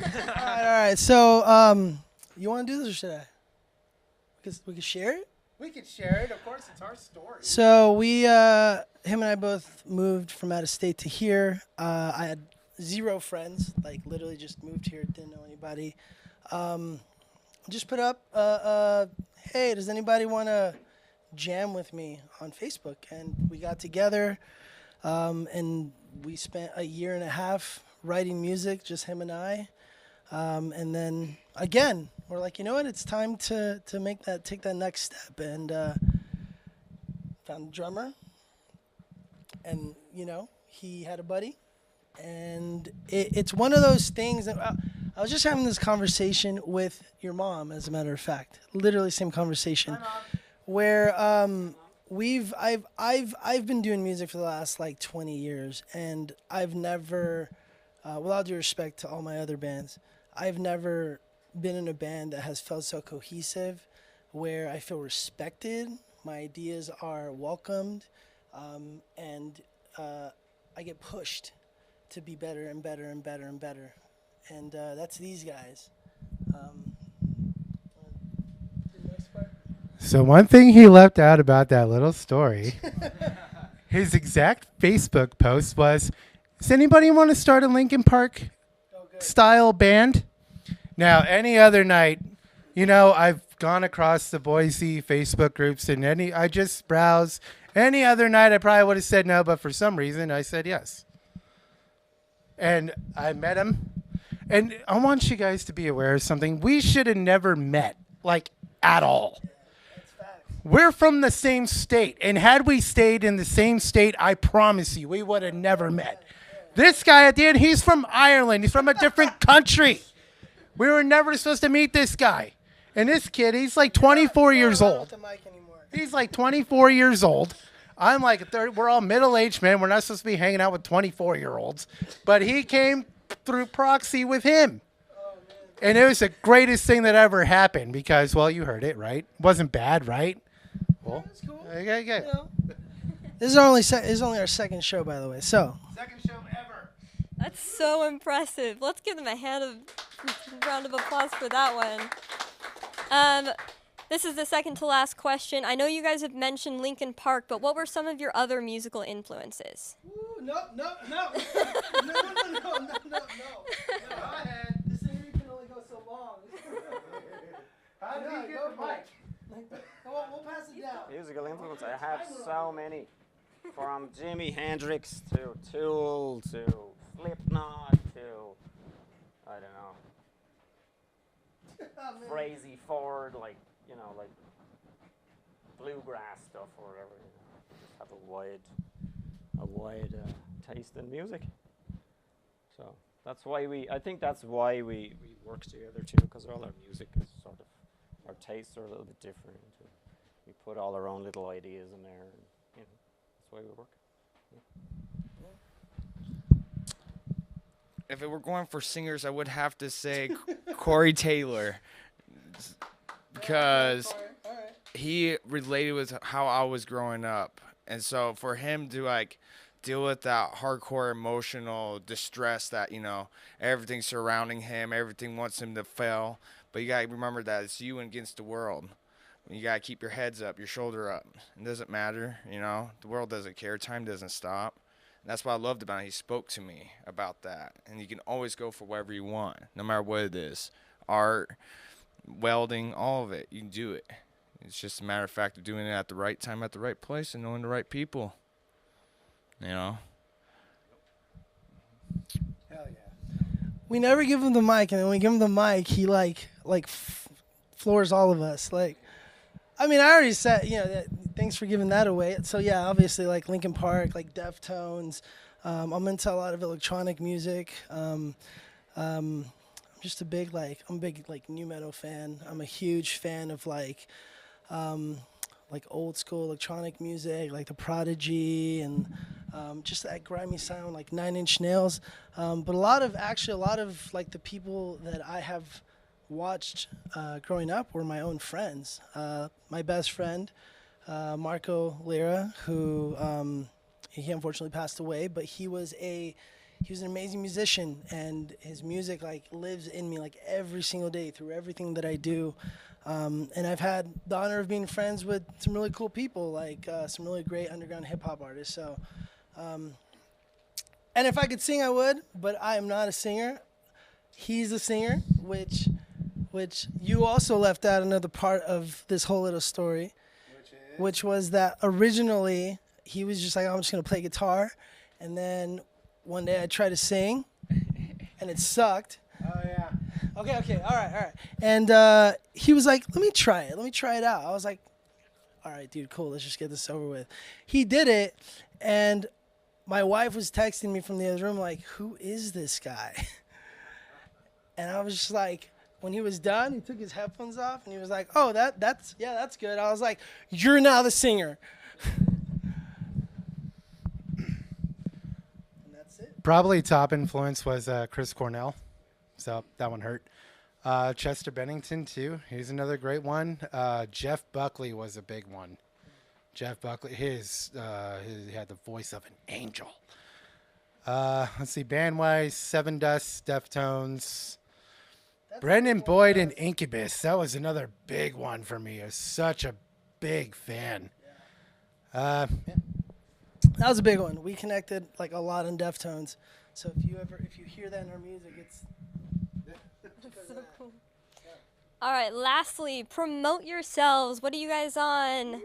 S20: All right. So, you want to do this or should I? Because we can share it.
S23: We can share it. Of course, it's our story.
S20: So we, him and I both moved from out of state to here. I had 0 friends, like literally just moved here, didn't know anybody. Just put up, hey, does anybody want to jam with me on Facebook? And we got together, and we spent a year and a half writing music, just him and I. And then again, we're like, you know what? It's time to take that next step. And found a drummer, and he had a buddy, and it's one of those things that I was just having this conversation with your mom, as a matter of fact, literally same conversation, where I've been doing music for the last like 20 years, and I've never, with all due respect to all my other bands, I've never been in a band that has felt so cohesive, where I feel respected, my ideas are welcomed, and I get pushed to be better and better and better and better. And that's these guys.
S23: So one thing he left out about that little story, his exact Facebook post was, does anybody want to start a Linkin Park style band? Now, any other night, I've gone across the Boise Facebook groups, and I just browse. Any other night, I probably would have said no, but for some reason, I said yes. And I met him. And I want you guys to be aware of something. We should have never met, like, at all. We're from the same state. And had we stayed in the same state, I promise you, we would have never met. This guy at the end, he's from Ireland. He's from a different country. We were never supposed to meet this guy. And this kid, he's like 24 years old. He's like 24 years old. I'm like, we're all middle-aged men. We're not supposed to be hanging out with 24-year-olds. But he came through proxy with him. And it was the greatest thing that ever happened because, well, you heard it, right? It wasn't bad, right? Well,
S20: that's cool.
S23: Okay.
S20: This is only our second show, by the way. So.
S23: Second show ever.
S2: That's so impressive. Let's give them a round of applause for that one. This is the second to last question. I know you guys have mentioned Linkin Park, but what were some of your other musical influences?
S20: Ooh, no. Go ahead. This interview can only go so long.
S23: How did he get the mic?
S20: Come on, we'll pass it down.
S21: Musical influence, I have so many. From Jimi Hendrix to Tool to Slipknot to, I don't know, Crazy Ford, like bluegrass stuff or whatever. Just have a wide taste in music. So that's why I think that's why we work together too, because all our music is sort of, our tastes are a little bit different. We put all our own little ideas in there, and that's why we work.
S22: If it were going for singers, I would have to say Corey Taylor, because he related with how I was growing up, and so for him to deal with that hardcore emotional distress that, you know, everything surrounding him, everything wants him to fail. But you got to remember that it's you against the world. You got to keep your heads up, your shoulder up. It doesn't matter, you know. The world doesn't care. Time doesn't stop. And that's what I loved about it. He spoke to me about that. And you can always go for whatever you want, no matter what it is. Art, welding, all of it. You can do it. It's just a matter of fact of doing it at the right time, at the right place, and knowing the right people. You know?
S23: Hell yeah.
S20: We never give him the mic, and then when we give him the mic, he floors all of us. Like, I mean, I already said, you know, thanks for giving that away. So yeah, obviously like Linkin Park, like Deftones. I'm into a lot of electronic music. I'm just a big nu metal fan. I'm a huge fan of like old school electronic music, like the Prodigy and just that grimy sound, like 9 Inch Nails. But a lot of like the people that I have watched growing up were my own friends. My best friend, Marco Lira, who he unfortunately passed away, but he was an amazing musician, and his music like lives in me like every single day through everything that I do. And I've had the honor of being friends with some really cool people, like some really great underground hip hop artists. So, and if I could sing, I would, but I am not a singer. He's a singer, which you also left out another part of this whole little story, which was that originally he was just like, I'm just gonna play guitar, and then one day I tried to sing, and it sucked.
S23: Oh yeah.
S20: Okay, all right. And he was like, let me try it out. I was like, all right, dude, cool, let's just get this over with. He did it, and my wife was texting me from the other room like, who is this guy? And I was just like, when he was done, he took his headphones off, and he was like, oh, that's good. I was like, you're now the singer. And that's it.
S23: Probably top influence was Chris Cornell, so that one hurt. Chester Bennington too. He's another great one. Jeff Buckley was a big one. Jeff Buckley, he had the voice of an angel. Let's see, band-wise, Seven Dust, Deftones. Brendan Boyd and Incubus. That was another big one for me. I was such a big fan.
S20: Yeah. That was a big one. We connected like a lot on Deftones. So if you hear that in our music, it's
S2: so cool. All right, lastly, promote yourselves. What are you guys on?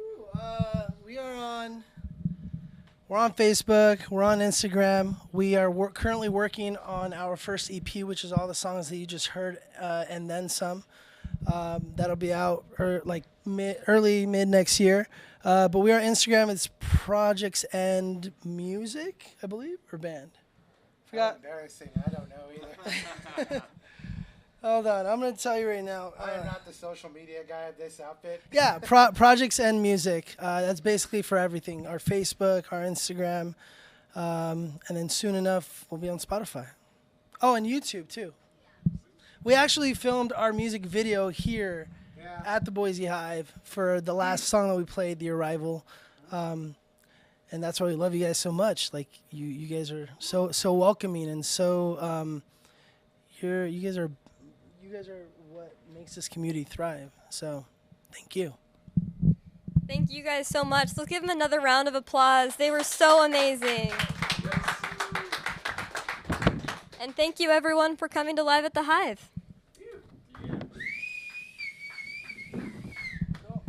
S20: We're on Facebook. We're on Instagram. We are currently working on our first EP, which is all the songs that you just heard, and then some. That'll be out early mid next year. But we are on Instagram. It's Projects and Music, I believe, or band. Forgot.
S23: Embarrassing. I don't know either.
S20: Hold on, I'm gonna tell you right now.
S23: I am not the social media guy of this outfit.
S20: Yeah, Projects and Music. That's basically for everything. Our Facebook, our Instagram, and then soon enough we'll be on Spotify. Oh, and YouTube too. We actually filmed our music video here at the Boise Hive for the last song that we played, "The Arrival," and that's why we love you guys so much. Like you guys are so welcoming, and so you guys are what makes this community thrive. So, thank you.
S2: Thank you guys so much. Let's give them another round of applause. They were so amazing. And thank you everyone for coming to Live at the Hive.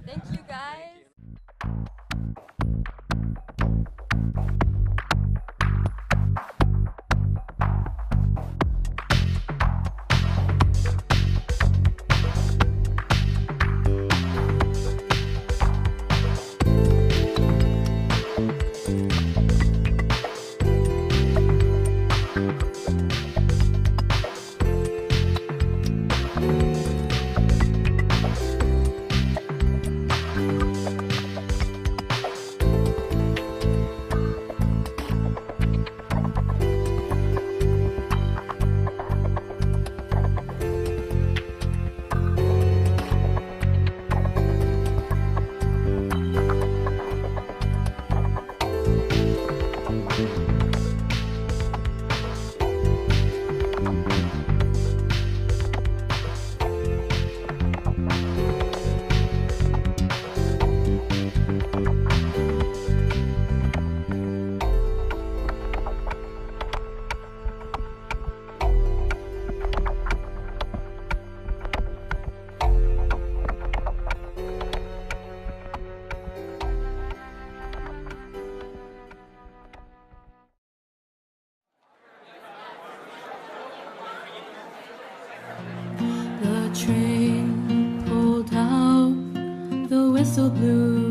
S2: Thank you guys.
S1: so blue.